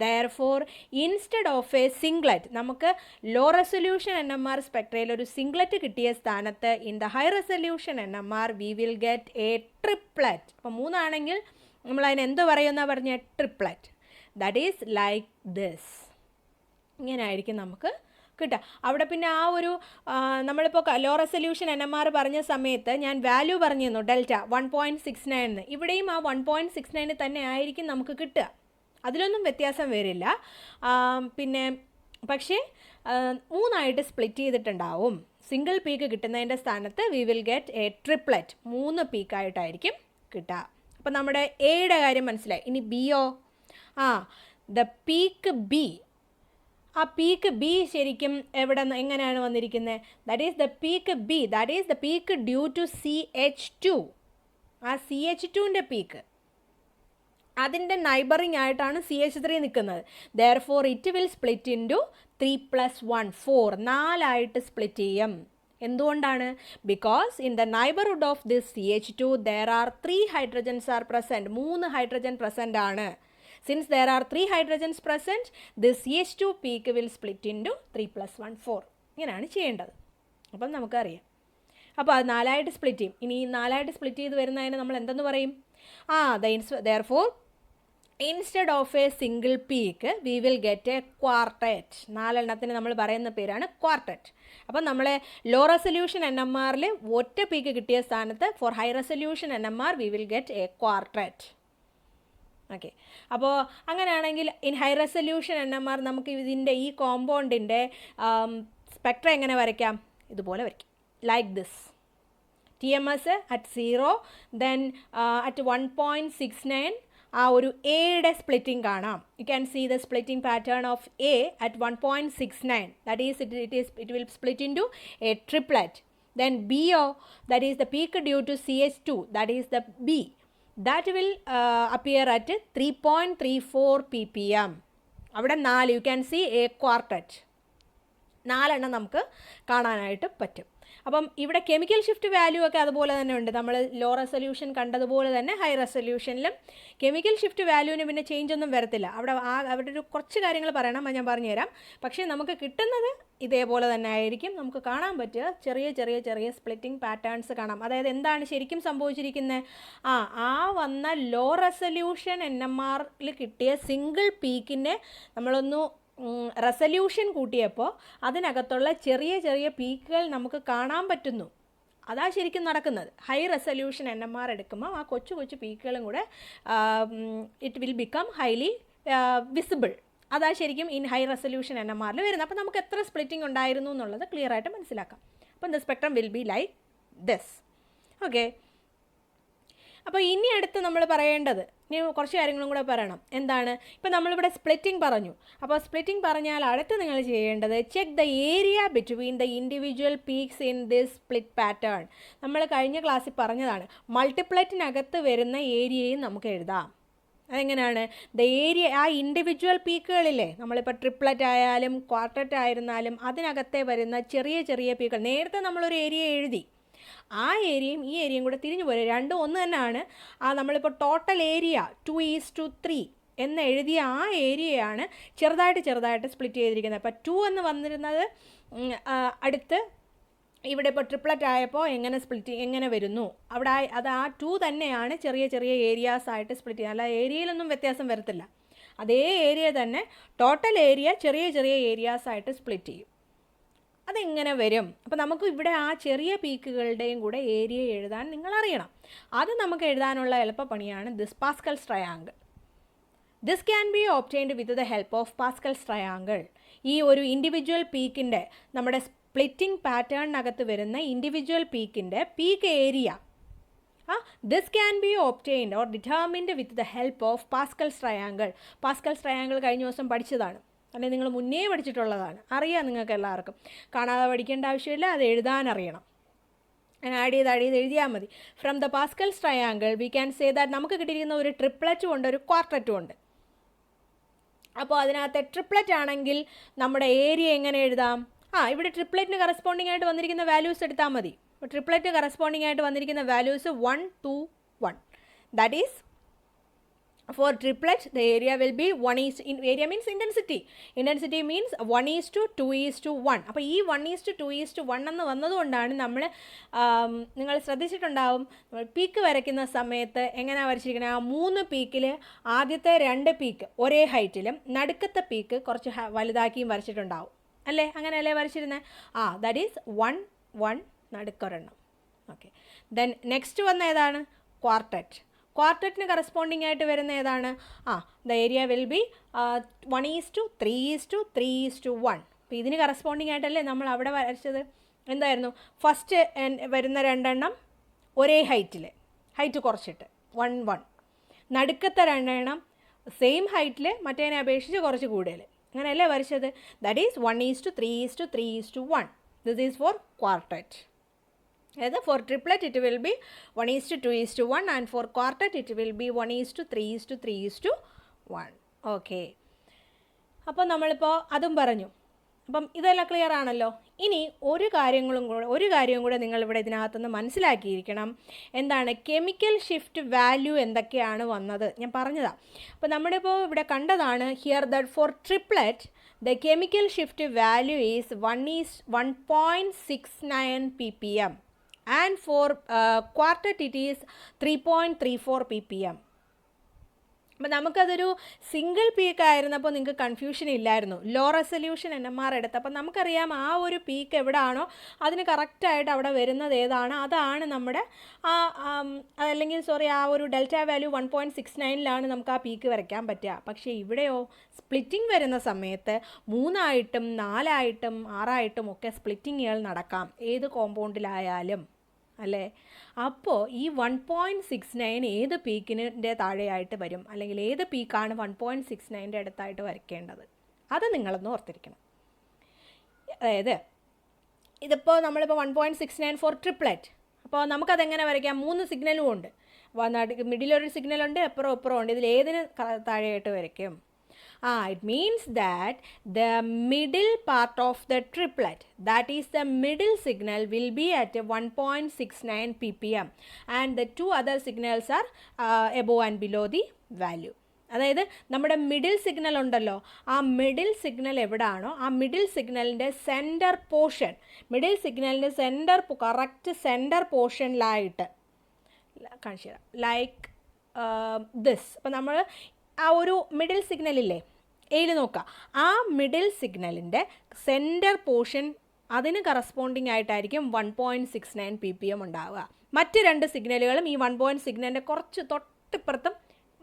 Therefore instead of a singlet നമുക്ക് low resolution NMR സ്പെക്ട്രയിൽ ഒരു singlet കിട്ടിയ സ്ഥാനത്ത് in the high resolution NMR we will get a triplet. അപ്പോൾ 3 ആണെങ്കിൽ നമ്മൾ അതിന് എന്ത് പറയുമെന്നാണ് പറഞ്ഞ triplet. That is like this. ഇങ്ങനെ ആയിരിക്കും നമുക്ക് കിട്ടുക. അവിടെ പിന്നെ ആ ഒരു നമ്മളിപ്പോൾ ലോ റെസൊല്യൂഷൻ NMR പറഞ്ഞ സമയത്ത് ഞാൻ വാല്യൂ പറഞ്ഞു തന്നു ഡെൽറ്റ 1.69. ഇവിടെയും ആ 1.69 തന്നെ ആയിരിക്കും നമുക്ക് കിട്ടുക, അതിലൊന്നും വ്യത്യാസം വരില്ല. പിന്നെ പക്ഷേ 3 സ്പ്ലിറ്റ് ചെയ്തിട്ടുണ്ടാവും. സിംഗിൾ പീക്ക് കിട്ടുന്നതിൻ്റെ സ്ഥാനത്ത് we will get a triplet, 3 പീക്കായിട്ടായിരിക്കും കിട്ടുക. അപ്പം നമ്മുടെ എയുടെ കാര്യം മനസ്സിലായി. ഇനി ബിയോ? The peak B. ആ പീക്ക് ബി ശരിക്കും എങ്ങനെയാണ് വന്നിരിക്കുന്നത്? That is the peak B, that is the peak due to CH2. ആ CH2-ൻ്റെ പീക്ക് അതിൻ്റെ നൈബറിങ് ആയിട്ടാണ് CH3 നിൽക്കുന്നത്. Therefore it will split in to 3 + 1, 4, 4 ആയിട്ട് സ്പ്ലിറ്റ് ചെയ്യും. എന്തുകൊണ്ടാണ്? Because in the neighbourhood of this CH2 there are 3 hydrogens are present. 3 hydrogen present ആണ്. Since there are 3 hydrogens present, this CH2 peak will split in to 3 + 1, 4. ഇങ്ങനെയാണ് ചെയ്യേണ്ടത്. അപ്പം നമുക്കറിയാം. അപ്പോൾ അത് 4 ആയിട്ട് സ്പ്ലിറ്റ് ചെയ്യും. ഇനി 4 ആയിട്ട് സ്പ്ലിറ്റ് ചെയ്ത് വരുന്നതിന് നമ്മൾ എന്തെന്ന് പറയും? Therefore instead of A single peak V will get a quartet. 4 എണ്ണത്തിന് നമ്മൾ പറയുന്ന പേരാണ് ക്വാർട്ടറ്റ്. അപ്പം നമ്മളെ ലോ റെസൊല്യൂഷൻ NMR-ൽ ഒറ്റ പീക്ക് കിട്ടിയ സ്ഥാനത്ത് for high resolution NMR we will get a quartet. Okay, അപ്പോൾ അങ്ങനെയാണെങ്കിൽ ഇൻ ഹൈ റെസൊല്യൂഷൻ NMR നമുക്ക് ഇതിൻ്റെ ഈ കോമ്പൗണ്ടിൻ്റെ സ്പെക്ട്ര എങ്ങനെ വരയ്ക്കാം? ഇതുപോലെ വരയ്ക്കാം, like this. TMS at 0, then at 1.69 ആ ഒരു എയുടെ സ്പ്ലിറ്റിംഗ് കാണാം. You can see the splitting pattern of A at 1.69. That is it will split in to a triplet. Then BO, that is the peak due to CH2, that is the B, that will appear at 3.34 ppm. അവിടെ 4, you can see a quartet, 4 നമുക്ക് കാണാനായിട്ട് പറ്റും. അപ്പം ഇവിടെ chemical shift value ഒക്കെ അതുപോലെ തന്നെ ഉണ്ട്. നമ്മൾ ലോ റെസൊല്യൂഷൻ കണ്ടതുപോലെ തന്നെ ഹൈ റെസൊല്യൂഷനിലും കെമിക്കൽ ഷിഫ്റ്റ് വാല്യൂവിന് പിന്നെ ചേഞ്ച് ഒന്നും വരത്തില്ല. അവിടെ ഒരു കുറച്ച് കാര്യങ്ങൾ പറയണം, ഞാൻ പറഞ്ഞുതരാം. പക്ഷേ നമുക്ക് കിട്ടുന്നത് ഇതേപോലെ തന്നെ ആയിരിക്കും. നമുക്ക് കാണാൻ പറ്റുക ചെറിയ സ്പ്ലിറ്റിംഗ് പാറ്റേൺസ് കാണാം. അതായത് എന്താണ് ശരിക്കും സംഭവിച്ചിരിക്കുന്നത്? ആ വന്ന ലോ റെസൊല്യൂഷൻ NMRൽ കിട്ടിയ സിംഗിൾ പീക്കിൻ്റെ നമ്മളൊന്ന് റെസൊല്യൂഷൻ കൂട്ടിയപ്പോൾ അതിനകത്തുള്ള ചെറിയ പീക്കുകൾ നമുക്ക് കാണാൻ പറ്റുന്നു. അതാ ശരിക്കും നടക്കുന്നത്. ഹൈ റെസൊല്യൂഷൻ NMR എടുക്കുമ്പോൾ ആ കൊച്ചു പീക്കുകളും കൂടെ it will become highly visible. അതാ ശരിക്കും ഇൻ ഹൈ റെസൊല്യൂഷൻ NMRൽ വരുന്നത്. അപ്പോൾ നമുക്ക് എത്ര സ്പ്ലിറ്റിംഗ് ഉണ്ടായിരുന്നു എന്നുള്ളത് ക്ലിയർ ആയിട്ട് മനസ്സിലാക്കാം. അപ്പം the spectrum will be like this. Okay, അപ്പോൾ ഇനി അടുത്ത് നമ്മൾ പറയേണ്ടത് ഇനി കുറച്ച് കാര്യങ്ങളും കൂടെ പറയണം. എന്താണ്? ഇപ്പോൾ നമ്മളിവിടെ സ്പ്ലിറ്റിംഗ് പറഞ്ഞു. അപ്പോൾ സ്പ്ലിറ്റിംഗ് പറഞ്ഞാൽ അടുത്ത് നിങ്ങൾ ചെയ്യേണ്ടത് check the area between the individual peaks in this split pattern. നമ്മൾ കഴിഞ്ഞ ക്ലാസ്സിൽ പറഞ്ഞതാണ്, മൾട്ടിപ്ലറ്റിനകത്ത് വരുന്ന ഏരിയയും നമുക്ക് എഴുതാം. അതെങ്ങനെയാണ്? ദ ഏരിയ, ആ ഇൻഡിവിജ്വൽ പീക്കുകളില്ലേ, നമ്മളിപ്പോൾ ട്രിപ്ലറ്റ് ആയാലും ക്വാർട്ടറ്റ് ആയിരുന്നാലും അതിനകത്തെ വരുന്ന ചെറിയ പീക്കുകൾ. നേരത്തെ നമ്മളൊരു ഏരിയ എഴുതി, ആ ഏരിയയും ഈ ഏരിയയും കൂടെ തിരിഞ്ഞു പോരും, രണ്ടും ഒന്ന് തന്നെയാണ്. നമ്മളിപ്പോൾ ടോട്ടൽ ഏരിയ 2:3 എന്ന് എഴുതിയ ആ ഏരിയയാണ് ചെറുതായിട്ട് സ്പ്ലിറ്റ് ചെയ്തിരിക്കുന്നത്. അപ്പോൾ 2 എന്ന് വന്നിരുന്നത് അടുത്ത് ഇവിടെ ഇപ്പോൾ ട്രിപ്ലറ്റ് ആയപ്പോൾ എങ്ങനെ വരുന്നു, അവിടെ അത് ആ 2 തന്നെയാണ് ചെറിയ ഏരിയാസ് ആയിട്ട് സ്പ്ലിറ്റ് ചെയ്യുന്നത്. അല്ല ഏരിയയിലൊന്നും വ്യത്യാസം വരത്തില്ല. അതേ ഏരിയ തന്നെ ടോട്ടൽ ഏരിയ ചെറിയ ഏരിയാസ് ആയിട്ട് സ്പ്ലിറ്റ് ചെയ്യും. അതെങ്ങനെ വരും? അപ്പോൾ നമുക്ക് ഇവിടെ ആ ചെറിയ പീക്കുകളുടെയും കൂടെ ഏരിയ എഴുതാൻ നിങ്ങൾ അറിയണം. അത് നമുക്ക് എഴുതാനുള്ള എളുപ്പപ്പണിയാണ് this Pascal's triangle. This can be obtained with the help of Pascal's triangle. ഈ ഒരു ഇൻഡിവിജ്വൽ പീക്കിൻ്റെ നമ്മുടെ സ്പ്ലിറ്റിംഗ് പാറ്റേണിനകത്ത് വരുന്ന ഇൻഡിവിജ്വൽ പീക്കിൻ്റെ peak area this can be obtained or determined with the help of Pascal's triangle. Pascal's triangle കഴിഞ്ഞ ദിവസം പഠിച്ചതാണ്, അല്ലെങ്കിൽ നിങ്ങൾ മുന്നേ പഠിച്ചിട്ടുള്ളതാണ്, അറിയാം നിങ്ങൾക്ക് എല്ലാവർക്കും. കാണാതെ പഠിക്കേണ്ട ആവശ്യമില്ല, അത് എഴുതാനറിയണം. ഞാൻ ആഡ് ചെയ്ത് എഴുതിയാൽ മതി. From the Pascal's triangle V can say that നമുക്ക് കിട്ടിയിരിക്കുന്ന ഒരു ട്രിപ്ലറ്റും ഉണ്ട്, ഒരു ക്വാർട്ടറ്റും ഉണ്ട്. അപ്പോൾ അതിനകത്ത് ട്രിപ്ലറ്റ് ആണെങ്കിൽ നമ്മുടെ ഏരിയ എങ്ങനെ എഴുതാം? ഇവിടെ ട്രിപ്ലറ്റിന് കറസ്പോണ്ടിങ് ആയിട്ട് വന്നിരിക്കുന്ന വാല്യൂസ് എടുത്താൽ മതി. അപ്പോൾ ട്രിപ്ലറ്റ് കറസ്പോണ്ടിങ് ആയിട്ട് വന്നിരിക്കുന്ന values 1, 2, 1. That is for triplet the area will be 1 area means intensity means 1:2:1. അപ്പോൾ ഈ 1:2:1 എന്ന് വന്നതുകൊണ്ടാണ് നമ്മൾ നിങ്ങൾ ശ്രദ്ധിച്ചിട്ടുണ്ടാവും, നമ്മൾ പീക്ക് വരയ്ക്കുന്ന സമയത്ത് എങ്ങനെയാണ് വരച്ചിരിക്കുന്നത്? ആ 3 പീക്കിൽ ആദ്യത്തെ 2 പീക്ക് ഒരേ ഹൈറ്റിലും നടുക്കത്തെ പീക്ക് കുറച്ച് വലുതാക്കിയും വരച്ചിട്ടുണ്ടാവും അല്ലേ? അങ്ങനെയല്ലേ വരച്ചിരുന്നത്? ദാറ്റ് ഈസ് 1, 1 നടുക്കൊരെണ്ണം. ഓക്കെ, ദെൻ നെക്സ്റ്റ് വന്ന ഏതാണ്? ക്വാർട്ടറ്റ്. ക്വാർട്ടറ്റിന് കറസ്പോണ്ടിങ് ആയിട്ട് വരുന്ന ഏതാണ്? The area will be 1:3:3:1. അപ്പോൾ ഇതിന് കറസ്പോണ്ടിങ് ആയിട്ടല്ലേ നമ്മൾ അവിടെ വരച്ചത്? എന്തായിരുന്നു? ഫസ്റ്റ് വരുന്ന 2 എണ്ണം ഒരേ ഹൈറ്റ് കുറച്ചിട്ട് 1, 1. നടുക്കത്തെ 2 എണ്ണം സെയിം ഹൈറ്റിൽ മറ്റേതിനെ അപേക്ഷിച്ച് കുറച്ച് കൂടുതൽ, അങ്ങനെയല്ലേ വരച്ചത്? That is 1:3:3:1. This is for quartet. For triplet it will be 1:2:1 and for quartet it will be 1:3:3:1. Okay, അപ്പോൾ നമ്മളിപ്പോൾ അതും പറഞ്ഞു. അപ്പം ഇതെല്ലാം ക്ലിയർ ആണല്ലോ. ഇനി ഒരു കാര്യം കൂടെ നിങ്ങളിവിടെ ഇതിനകത്തുനിന്ന് മനസ്സിലാക്കിയിരിക്കണം. എന്താണ്? കെമിക്കൽ ഷിഫ്റ്റ് വാല്യൂ എന്തൊക്കെയാണ് വന്നത് ഞാൻ പറഞ്ഞതാണ്. അപ്പോൾ നമ്മളിപ്പോൾ ഇവിടെ കണ്ടതാണ് here that for triplet the chemical shift value is 1.69 ppm and for quartet it is 3.34 ppm. അപ്പോൾ നമുക്കതൊരു സിംഗിൾ പീക്ക് ആയിരുന്നപ്പോൾ നിങ്ങൾക്ക് കൺഫ്യൂഷൻ ഇല്ലായിരുന്നു. ലോ റെസൊല്യൂഷൻ NMR എടുത്തപ്പോൾ നമുക്കറിയാം ആ ഒരു പീക്ക് എവിടെയാണോ അതിന് കറക്റ്റായിട്ട് അവിടെ വരുന്നത് ഏതാണ് അതാണ് നമ്മുടെ അല്ലെങ്കിൽ ആ ഒരു ഡെൽറ്റ വാല്യൂ 1.69 നമുക്ക് ആ പീക്ക് വരയ്ക്കാൻ പറ്റുക. പക്ഷേ ഇവിടെയോ സ്പ്ലിറ്റിംഗ് വരുന്ന സമയത്ത് 3 4 6 ഒക്കെ സ്പ്ലിറ്റിങ്ങുകൾ നടക്കാം, ഏത് കോമ്പൗണ്ടിലായാലും. അല്ലേ? അപ്പോൾ ഈ 1.69 ഏത് പീക്കിൻ്റെ താഴെയായിട്ട് വരും, അല്ലെങ്കിൽ ഏത് പീക്കാണ് 1.69ൻ്റെ അടുത്തായിട്ട് വരയ്ക്കേണ്ടത്, അത് നിങ്ങളൊന്ന് ഓർത്തിരിക്കണം. അതായത് ഇതിപ്പോൾ നമ്മളിപ്പോൾ 1.69 ഫോർ ട്രിപ്ലെറ്റ്. അപ്പോൾ നമുക്കതെങ്ങനെ വരയ്ക്കാം? 3 സിഗ്നലും ഉണ്ട്. മിഡിലൊരു സിഗ്നലുണ്ട്, അപ്പുറം ഉണ്ട്. ഇതിൽ ഏതിന് താഴെയായിട്ട് വരയ്ക്കും? It means that the middle part of the triplet, that is the middle signal, will be at 1.69 ppm and the two other signals are above and below the value. അതായത് നമ്മുടെ മിഡിൽ സിഗ്നൽ ഉണ്ടല്ലോ, ആ middle signal എവിടാണോ ആ middle സിഗ്നലിൻ്റെ centre portion, middle സിഗ്നലിൻ്റെ correct centre പോർഷനിലായിട്ട് കാണിച്ചു തരാം. Like this. അപ്പോൾ നമ്മൾ ആ ഒരു മിഡിൽ സിഗ്നലില്ലേ, എയിൽ നോക്കുക, ആ മിഡിൽ സിഗ്നലിൻ്റെ സെൻറ്റർ പോർഷൻ അതിന് കറസ്പോണ്ടിങ് ആയിട്ടായിരിക്കും 1.69 ppm ഉണ്ടാവുക. മറ്റ് 2 സിഗ്നലുകളും ഈ 1.69ൻ്റെ കുറച്ച് തൊട്ടിപ്പുറത്തും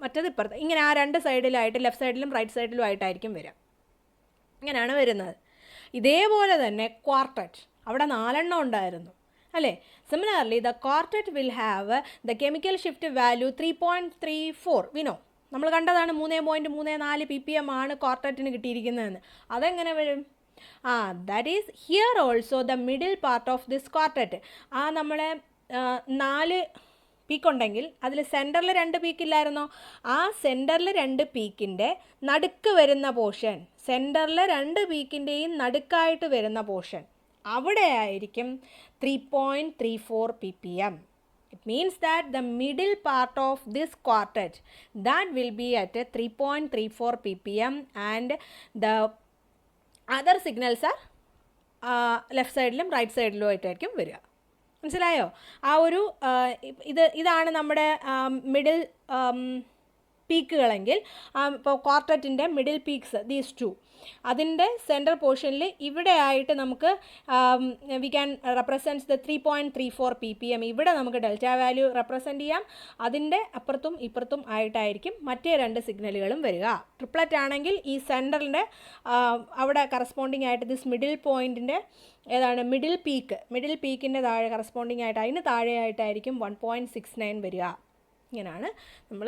മറ്റത് ഇപ്പുറത്തും, ഇങ്ങനെ ആ 2 സൈഡിലായിട്ട്, ലെഫ്റ്റ് സൈഡിലും റൈറ്റ് സൈഡിലും ആയിട്ടായിരിക്കും വരിക. ഇങ്ങനെയാണ് വരുന്നത്. ഇതേപോലെ തന്നെ ക്വാർട്ടറ്റ്, അവിടെ 4 എണ്ണം ഉണ്ടായിരുന്നു അല്ലേ? Similarly the quartet will have the chemical shift value 3.34. വിനോ നമ്മൾ കണ്ടതാണ് 3.34 ppm ആണ് ക്വാർട്ടറ്റിന് കിട്ടിയിരിക്കുന്നതെന്ന്. അതെങ്ങനെ വരും? That is here also the middle part of this quartet. നമ്മളെ 4 പീക്കുണ്ടെങ്കിൽ അതിൽ സെൻറ്ററിൽ 2 പീക്കില്ലായിരുന്നോ? ആ സെൻറ്ററിൽ 2 പീക്കിൻ്റെ നടുക്ക് വരുന്ന പോർഷൻ, സെൻറ്ററിൽ 2 പീക്കിൻ്റെയും നടുക്കായിട്ട് വരുന്ന പോർഷൻ, അവിടെ ആയിരിക്കും 3.34 ppm. It means that the middle part of this quartet, that will be at 3.34 ppm and the other signals are left സൈഡിലും റൈറ്റ് സൈഡിലും ആയിട്ടായിരിക്കും വരിക. മനസ്സിലായോ? ആ ഒരു ഇതാണ് നമ്മുടെ മിഡിൽ പീക്കുകളെങ്കിൽ, ഇപ്പോൾ ക്വാർട്ടറ്റിൻ്റെ മിഡിൽ പീക്സ് ദീസ് 2, അതിൻ്റെ സെൻട്രൽ പോർഷനിൽ ഇവിടെ ആയിട്ട് നമുക്ക് we can represents the 3.34 ppm. ഇവിടെ നമുക്ക് ഡെൽറ്റ വാല്യൂ റെപ്രസെൻറ്റ് ചെയ്യാം. അതിൻ്റെ അപ്പുറത്തും ഇപ്പുറത്തും ആയിട്ടായിരിക്കും മറ്റേ 2 സിഗ്നലുകളും വരിക. ട്രിപ്ലറ്റ് ആണെങ്കിൽ ഈ സെൻറ്ററിൻ്റെ അവിടെ കറസ്പോണ്ടിങ് ആയിട്ട് ദിസ് മിഡിൽ പോയിൻറ്റിൻ്റെ ഏതാണ് മിഡിൽ പീക്കിൻ്റെ താഴെ കറസ്പോണ്ടിങ് ആയിട്ട് അതിന് താഴെയായിട്ടായിരിക്കും 1.69 വരിക. ഇങ്ങനെയാണ് നമ്മൾ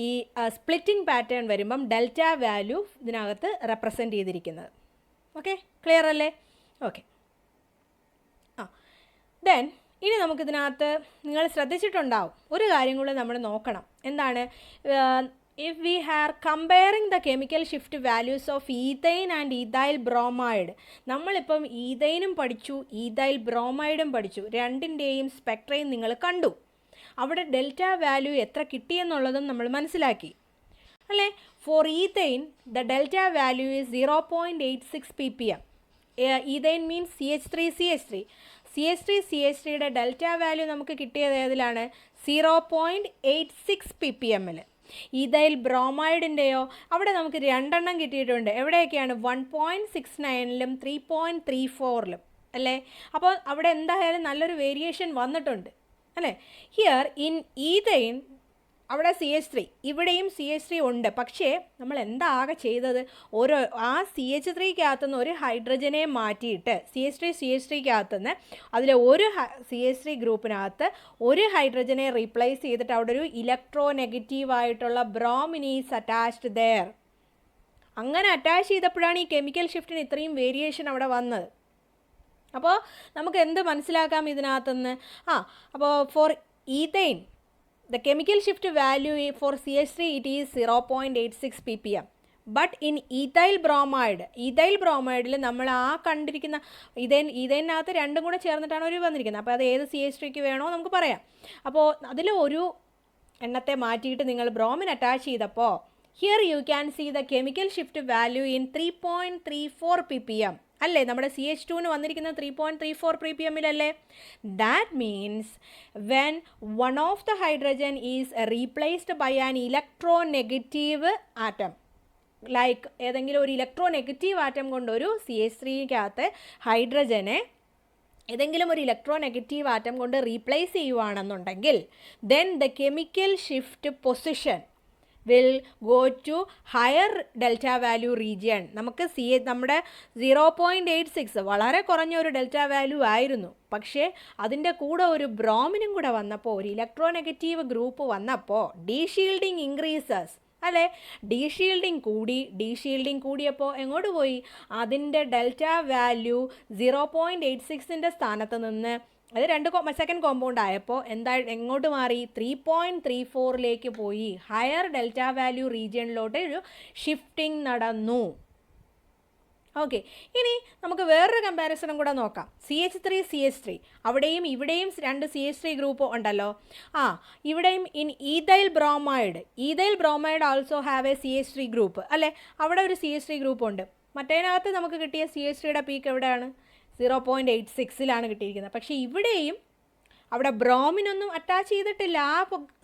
ഈ സ്പ്ലിറ്റിംഗ് പാറ്റേൺ വരുമ്പം ഡെൽറ്റ വാല്യൂ ഇതിനകത്ത് റെപ്രസെൻറ്റ് ചെയ്തിരിക്കുന്നത്. ഓക്കെ, ക്ലിയർ അല്ലേ? ഓക്കെ. ദെൻ ഇനി നമുക്കിതിനകത്ത് നിങ്ങൾ ശ്രദ്ധിച്ചിട്ടുണ്ടാവും ഒരു കാര്യം കൂടെ നമ്മൾ നോക്കണം. എന്താണ്? if we are comparing the chemical shift values of ethane and ethyl bromide, നമ്മളിപ്പം ഈഥൈനും പഠിച്ചു, ഈഥൈൽ ബ്രോമൈഡും പഠിച്ചു, രണ്ടിൻ്റെയും സ്പെക്ട്രയും നിങ്ങൾ കണ്ടു. അവിടെ ഡെൽറ്റ വാല്യൂ എത്ര കിട്ടിയെന്നുള്ളതും നമ്മൾ മനസ്സിലാക്കി അല്ലേ? For ethane the delta value is 0.86 ppm. Ethane means CH3യുടെ ഡെൽറ്റ വാല്യൂ നമുക്ക് കിട്ടിയത് ഏതിലാണ്? 0.86 ppmൽ. ഈഥൈൽ ബ്രോമൈഡിൻ്റെയോ അവിടെ നമുക്ക് 2 എണ്ണം കിട്ടിയിട്ടുണ്ട്. എവിടെയൊക്കെയാണ്? 1.69ലും 3.34ലും അല്ലേ? അപ്പോൾ അവിടെ എന്തായാലും നല്ലൊരു വേരിയേഷൻ വന്നിട്ടുണ്ട് അല്ലേ? ഹിയർ ഇൻ ഈഥൈൻ അവിടെ CH3, ഇവിടെയും CH3 ഉണ്ട്. പക്ഷേ നമ്മൾ എന്താ ആകെ ചെയ്തത്? ആ CH3-ക്കകത്തുനിന്ന് ഒരു ഹൈഡ്രജനെ മാറ്റിയിട്ട് CH3-ക്കകത്തുനിന്ന് അതിലെ ഒരു CH3 ഗ്രൂപ്പിനകത്ത് ഒരു ഹൈഡ്രജനെ റീപ്ലേസ് ചെയ്തിട്ട് അവിടെ ഒരു ഇലക്ട്രോ നെഗറ്റീവായിട്ടുള്ള ബ്രോമിൻ ഈസ് അറ്റാച്ച്ഡ് ദെയർ. അങ്ങനെ അറ്റാച്ച് ചെയ്തപ്പോഴാണ് ഈ കെമിക്കൽ ഷിഫ്റ്റിന് ഇത്രയും വേരിയേഷൻ അവിടെ വന്നത്. അപ്പോൾ നമുക്ക് എന്ത് മനസ്സിലാക്കാം ഇതിനകത്തുനിന്ന്? അപ്പോൾ for ethane the chemical shift value for CH3 it is 0.86 ppm. But in ethyl ബ്രോമൈഡിൽ നമ്മൾ ആ കണ്ടിരിക്കുന്ന ഈഥൈനകത്ത് 2 കൂടെ ചേർന്നിട്ടാണ് ഒരു വന്നിരിക്കുന്നത്. അപ്പോൾ അത് ഏത് CH3ക്ക് വേണോ നമുക്ക് പറയാം. അപ്പോൾ അതിൽ ഒരു എണ്ണത്തെ മാറ്റിയിട്ട് നിങ്ങൾ ബ്രോമിൻ അറ്റാച്ച് ചെയ്തപ്പോൾ here you can see the chemical shift value in 3.34 ppm അല്ലേ? നമ്മുടെ CH2ന് വന്നിരിക്കുന്നത് 3.34 ppmലല്ലേ? That means when one of the hydrogen is replaced by an electronegative atom, like ഏതെങ്കിലും ഒരു ഇലക്ട്രോ നെഗറ്റീവ് ആറ്റം കൊണ്ടൊരു CH3-ക്കകത്ത് ഹൈഡ്രജനെ ഏതെങ്കിലും ഒരു ഇലക്ട്രോ നെഗറ്റീവ് ആറ്റം കൊണ്ട് റീപ്ലേസ് ചെയ്യുവാണെന്നുണ്ടെങ്കിൽ then the chemical shift position will go to higher delta value region. നമുക്ക് നമ്മുടെ 0.86 വളരെ കുറഞ്ഞ ഒരു ഡെൽറ്റ വാല്യൂ ആയിരുന്നു. പക്ഷേ അതിൻ്റെ കൂടെ ഒരു ബ്രോമിനും കൂടെ വന്നപ്പോൾ, ഒരു ഇലക്ട്രോനെഗറ്റീവ് ഗ്രൂപ്പ് വന്നപ്പോൾ ഡീഷീൽഡിങ് ഇൻക്രീസസ് അല്ലേ? ഡീഷീൽഡിങ് കൂടിയപ്പോൾ എങ്ങോട്ട് പോയി? അതിൻ്റെ ഡെൽറ്റ വാല്യൂ 0.86ൻ്റെ സ്ഥാനത്ത് നിന്ന് അത് സെക്കൻഡ് കോമ്പൗണ്ട് ആയപ്പോൾ എങ്ങോട്ട് മാറി? 3.34ലേക്ക് പോയി. ഹയർ ഡെൽറ്റ വാല്യൂ റീജിയണിലോട്ട് ഒരു ഷിഫ്റ്റിംഗ് നടന്നു. ഓക്കെ, ഇനി നമുക്ക് വേറൊരു കമ്പാരിസണും കൂടെ നോക്കാം. CH3 അവിടെയും ഇവിടെയും 2 CH3 ഗ്രൂപ്പ് ഉണ്ടല്ലോ. ഇവിടെയും in ethyl bromide also have A CH3 group അല്ലേ? അവിടെ ഒരു CH3 ഗ്രൂപ്പ് ഉണ്ട്. മറ്റേതിനകത്ത് നമുക്ക് കിട്ടിയ CH3യുടെ പീക്ക് എവിടെയാണ്? 0.86ലാണ് കിട്ടിയിരിക്കുന്നത്. പക്ഷേ ഇവിടെയും അവിടെ ബ്രോമിനൊന്നും അറ്റാച്ച് ചെയ്തിട്ടില്ല ആ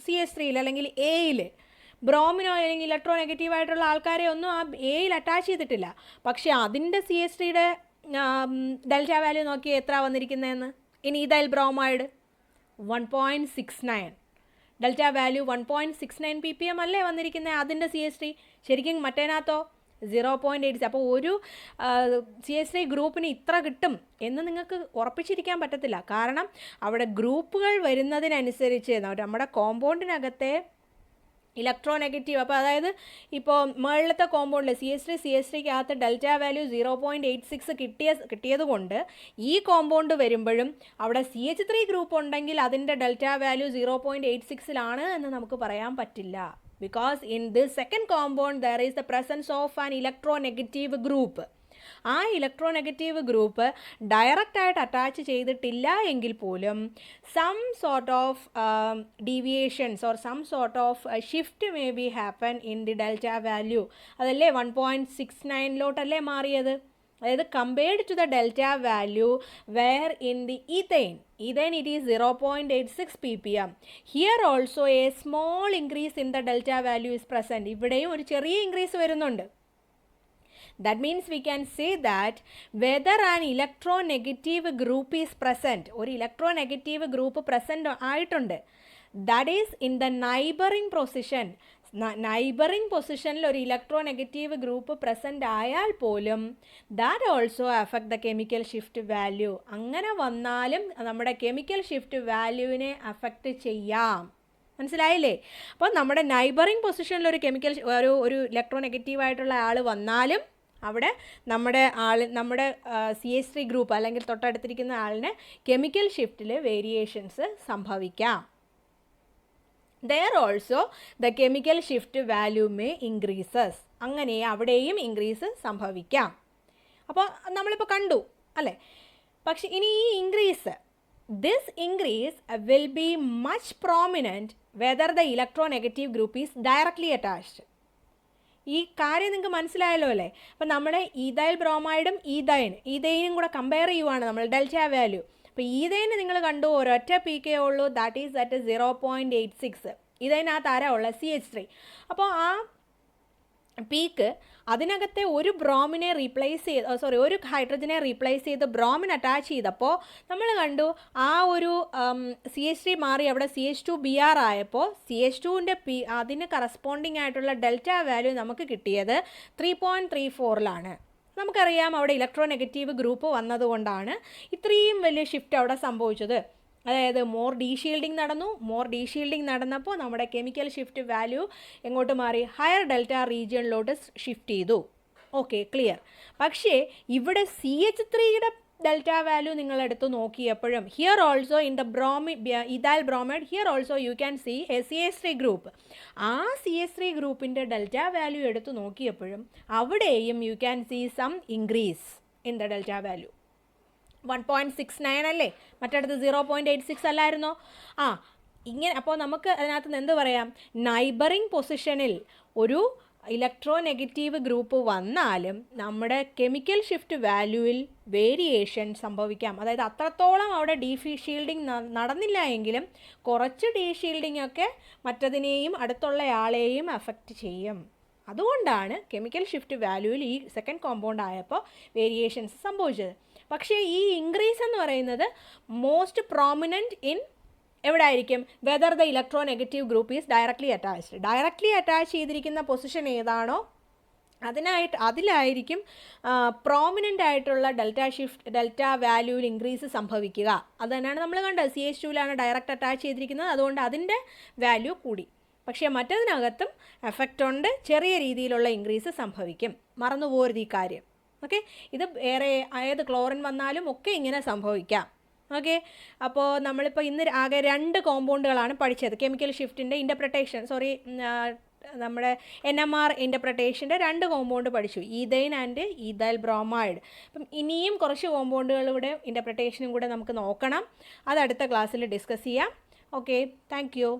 CH3 അല്ലെങ്കിൽ എയിൽ. ബ്രോമിനോ അല്ലെങ്കിൽ ഇലക്ട്രോ നെഗറ്റീവായിട്ടുള്ള ആൾക്കാരെ ഒന്നും ആ എയിൽ അറ്റാച്ച് ചെയ്തിട്ടില്ല. പക്ഷേ അതിൻ്റെ CH3യുടെ ഡെൽറ്റ വാല്യൂ നോക്കി എത്ര വന്നിരിക്കുന്നതെന്ന്. ഇനി ethyl bromide 1.69 delta value 1.69 ppm അല്ലേ വന്നിരിക്കുന്നത് അതിൻ്റെ CH3. ശരിക്കും മറ്റേനകത്തോ 0.86. അപ്പോൾ ഒരു CH3 ഗ്രൂപ്പിന് ഇത്ര കിട്ടും എന്ന് നിങ്ങൾക്ക് ഉറപ്പിച്ചിരിക്കാൻ പറ്റത്തില്ല. കാരണം അവിടെ ഗ്രൂപ്പുകൾ വരുന്നതിനനുസരിച്ച് നമ്മുടെ കോമ്പൗണ്ടിനകത്തെ ഇലക്ട്രോ നെഗറ്റീവ്, അപ്പോൾ അതായത് ഇപ്പോൾ മുകളിലത്തെ കോമ്പൗണ്ടിൽ CH3 ഡെൽറ്റ വാല്യൂ 0.86 കിട്ടിയത് കൊണ്ട് ഈ കോമ്പൗണ്ട് വരുമ്പോഴും അവിടെ CH3 ഗ്രൂപ്പ് ഉണ്ടെങ്കിൽ അതിൻ്റെ ഡെൽറ്റ വാല്യൂ 0.86ലാണ് എന്ന് നമുക്ക് പറയാൻ പറ്റില്ല. Because in this second compound there is the presence of an electronegative group. ആ ഇലക്ട്രോനെഗറ്റീവ് ഗ്രൂപ്പ് ഡയറക്റ്റായിട്ട് അറ്റാച്ച് ചെയ്തിട്ടില്ല എങ്കിൽ പോലും some sort of deviations or some sort of shift may be happen in the delta value. അതല്ലേ 1.69ലോട്ടല്ലേ മാറിയത്? അതായത് compared to the delta value where in the ethane it is 0.86 ppm. Here also a small increase in the delta value is present. ഇവിടെയും ഒരു ചെറിയ increase വരുന്നുണ്ട്. That means we can say that whether an electronegative group is present, ഒരു electronegative group present ആയിട്ടുണ്ട്, that is in the neighboring position. Neighbouring പൊസിഷനിൽ ഒരു electronegative group present ആയാൽ പോലും that also affect the chemical shift value. അങ്ങനെ വന്നാലും നമ്മുടെ chemical shift വാല്യൂവിനെ affect ചെയ്യാം. മനസ്സിലായില്ലേ? അപ്പോൾ നമ്മുടെ നൈബറിംഗ് പൊസിഷനിൽ ഒരു ഒരു ഇലക്ട്രോനെഗറ്റീവായിട്ടുള്ള ആൾ വന്നാലും അവിടെ നമ്മുടെ CH3 ഗ്രൂപ്പ് അല്ലെങ്കിൽ തൊട്ടടുത്തിരിക്കുന്ന ആളിന് കെമിക്കൽ ഷിഫ്റ്റിൽ വേരിയേഷൻസ് സംഭവിക്കാം. There also the chemical shift value may increases. അങ്ങനെ അവിടെയും ഇൻക്രീസ് സംഭവിക്കാം. അപ്പോൾ നമ്മളിപ്പോൾ കണ്ടു അല്ലേ? പക്ഷെ ഇനി ഈ this increase will be much prominent whether the electronegative group is directly attached. ഈ കാര്യം നിങ്ങൾക്ക് മനസ്സിലായല്ലോ അല്ലേ? അപ്പം നമ്മുടെ ഈഥൈൽ ബ്രോമൈഡും ഈഥൈനും കൂടെ കമ്പയർ ചെയ്യുവാണ് നമ്മൾ ഡെൽറ്റ വാല്യൂ. അപ്പോൾ ഈഥൈന് നിങ്ങൾ കണ്ടു ഒരൊറ്റ പീക്കേ ഉള്ളൂ, ദാറ്റ് ഈസ് അറ്റ് 0.86. ഇതിനകത്ത് ആരാ ഉള്ളത്? CH3. അപ്പോൾ ആ പീക്ക് അതിനകത്തെ ഒരു ബ്രോമിനെ ഒരു ഹൈഡ്രജനെ റീപ്ലേസ് ചെയ്ത് ബ്രോമിൻ അറ്റാച്ച് ചെയ്തപ്പോൾ നമ്മൾ കണ്ടു ആ ഒരു CH3 മാറി അവിടെ CH2Br ആയപ്പോൾ CH2ൻ്റെ അതിന് കറസ്പോണ്ടിങ് ആയിട്ടുള്ള ഡെൽറ്റ വാല്യൂ നമുക്ക് കിട്ടിയത് 3.34ലാണ്. നമുക്കറിയാം അവിടെ ഇലക്ട്രോനെഗറ്റീവ് ഗ്രൂപ്പ് വന്നതുകൊണ്ടാണ് ഇത്രയും വലിയ ഷിഫ്റ്റ് അവിടെ സംഭവിച്ചത്. അതായത് മോർ ഡീഷീൽഡിങ് നടന്നപ്പോൾ നമ്മുടെ കെമിക്കൽ ഷിഫ്റ്റ് വാല്യൂ എങ്ങോട്ട് മാറി? ഹയർ ഡെൽറ്റ റീജിയണിലോട്ട് ഷിഫ്റ്റ് ചെയ്തു. Okay, clear. പക്ഷേ ഇവിടെ CH3യുടെ ഡെൽറ്റ വാല്യൂ നിങ്ങളെടുത്ത് നോക്കിയപ്പോഴും here also in the ethyl bromide here also you can see a CH3 group. ആ CH3 ഗ്രൂപ്പിൻ്റെ ഡെൽറ്റ വാല്യൂ എടുത്ത് നോക്കിയപ്പോഴും അവിടെയും you can see some increase in the delta value. 1.69 അല്ലേ? മറ്റടുത്ത് 0.86 അല്ലായിരുന്നോ? ഇങ്ങനെ. അപ്പോൾ നമുക്ക് അതിനകത്ത് നിന്ന് എന്ത് പറയാം? നൈബറിംഗ് പൊസിഷനിൽ ഒരു ഇലക്ട്രോനെഗറ്റീവ് ഗ്രൂപ്പ് വന്നാലും നമ്മുടെ കെമിക്കൽ ഷിഫ്റ്റ് വാല്യൂവിൽ വേരിയേഷൻ സംഭവിക്കാം. അതായത് അത്രത്തോളം അവിടെ ഡീഷീൽഡിങ് നടന്നില്ല എങ്കിലും കുറച്ച് ഡീഷീൽഡിംഗ് ഒക്കെ മറ്റതിനെയും അടുത്തുള്ള ആളെയും അഫക്റ്റ് ചെയ്യും. അതുകൊണ്ടാണ് കെമിക്കൽ ഷിഫ്റ്റ് വാല്യൂവിൽ ഈ സെക്കൻഡ് കോമ്പൗണ്ട് ആയപ്പോൾ വേരിയേഷൻസ് സംഭവിച്ചത്. പക്ഷേ ഈ ഇൻക്രീസ് എന്ന് പറയുന്നത് മോസ്റ്റ് പ്രോമിനൻറ്റ് ഇൻ എവിടെ ആയിരിക്കും? Whether the electro negative group is directly attached. Directly attach ചെയ്തിരിക്കുന്ന പൊസിഷൻ ഏതാണോ അതിലായിരിക്കും പ്രോമിനൻ്റ് ആയിട്ടുള്ള ഡെൽറ്റ വാല്യൂവിൽ ഇൻക്രീസ് സംഭവിക്കുക. അത് തന്നെയാണ് നമ്മൾ കണ്ടത്. CH2ലാണ് ഡയറക്റ്റ് അറ്റാച്ച് ചെയ്തിരിക്കുന്നത്, അതുകൊണ്ട് അതിൻ്റെ വാല്യൂ കൂടി. പക്ഷേ മറ്റതിനകത്തും എഫക്റ്റ് ഉണ്ട്, ചെറിയ രീതിയിലുള്ള ഇൻക്രീസ് സംഭവിക്കും. മറന്നുപോകരുത് ഈ കാര്യം. ഓക്കെ, ഇത് ഏത് ക്ലോറിൻ വന്നാലും ഒക്കെ ഇങ്ങനെ സംഭവിക്കാം. ഓക്കെ, അപ്പോൾ നമ്മളിപ്പോൾ ഇന്ന് ആകെ 2 കോമ്പൗണ്ടുകളാണ് പഠിച്ചത്. കെമിക്കൽ ഷിഫ്റ്റിൻ്റെ നമ്മുടെ NMR ഇൻ്റർപ്രിട്ടേഷൻ്റെ 2 കോമ്പൗണ്ട് പഠിച്ചു, ഈഥൈൻ ആൻഡ് ഈഥൈൽ ബ്രോമൈഡ്. അപ്പം ഇനിയും കുറച്ച് കോമ്പൗണ്ടുകളുടെ ഇൻ്റർപ്രിട്ടേഷനും കൂടെ നമുക്ക് നോക്കണം. അത് അടുത്ത ക്ലാസ്സിൽ ഡിസ്കസ് ചെയ്യാം. Okay, thank you.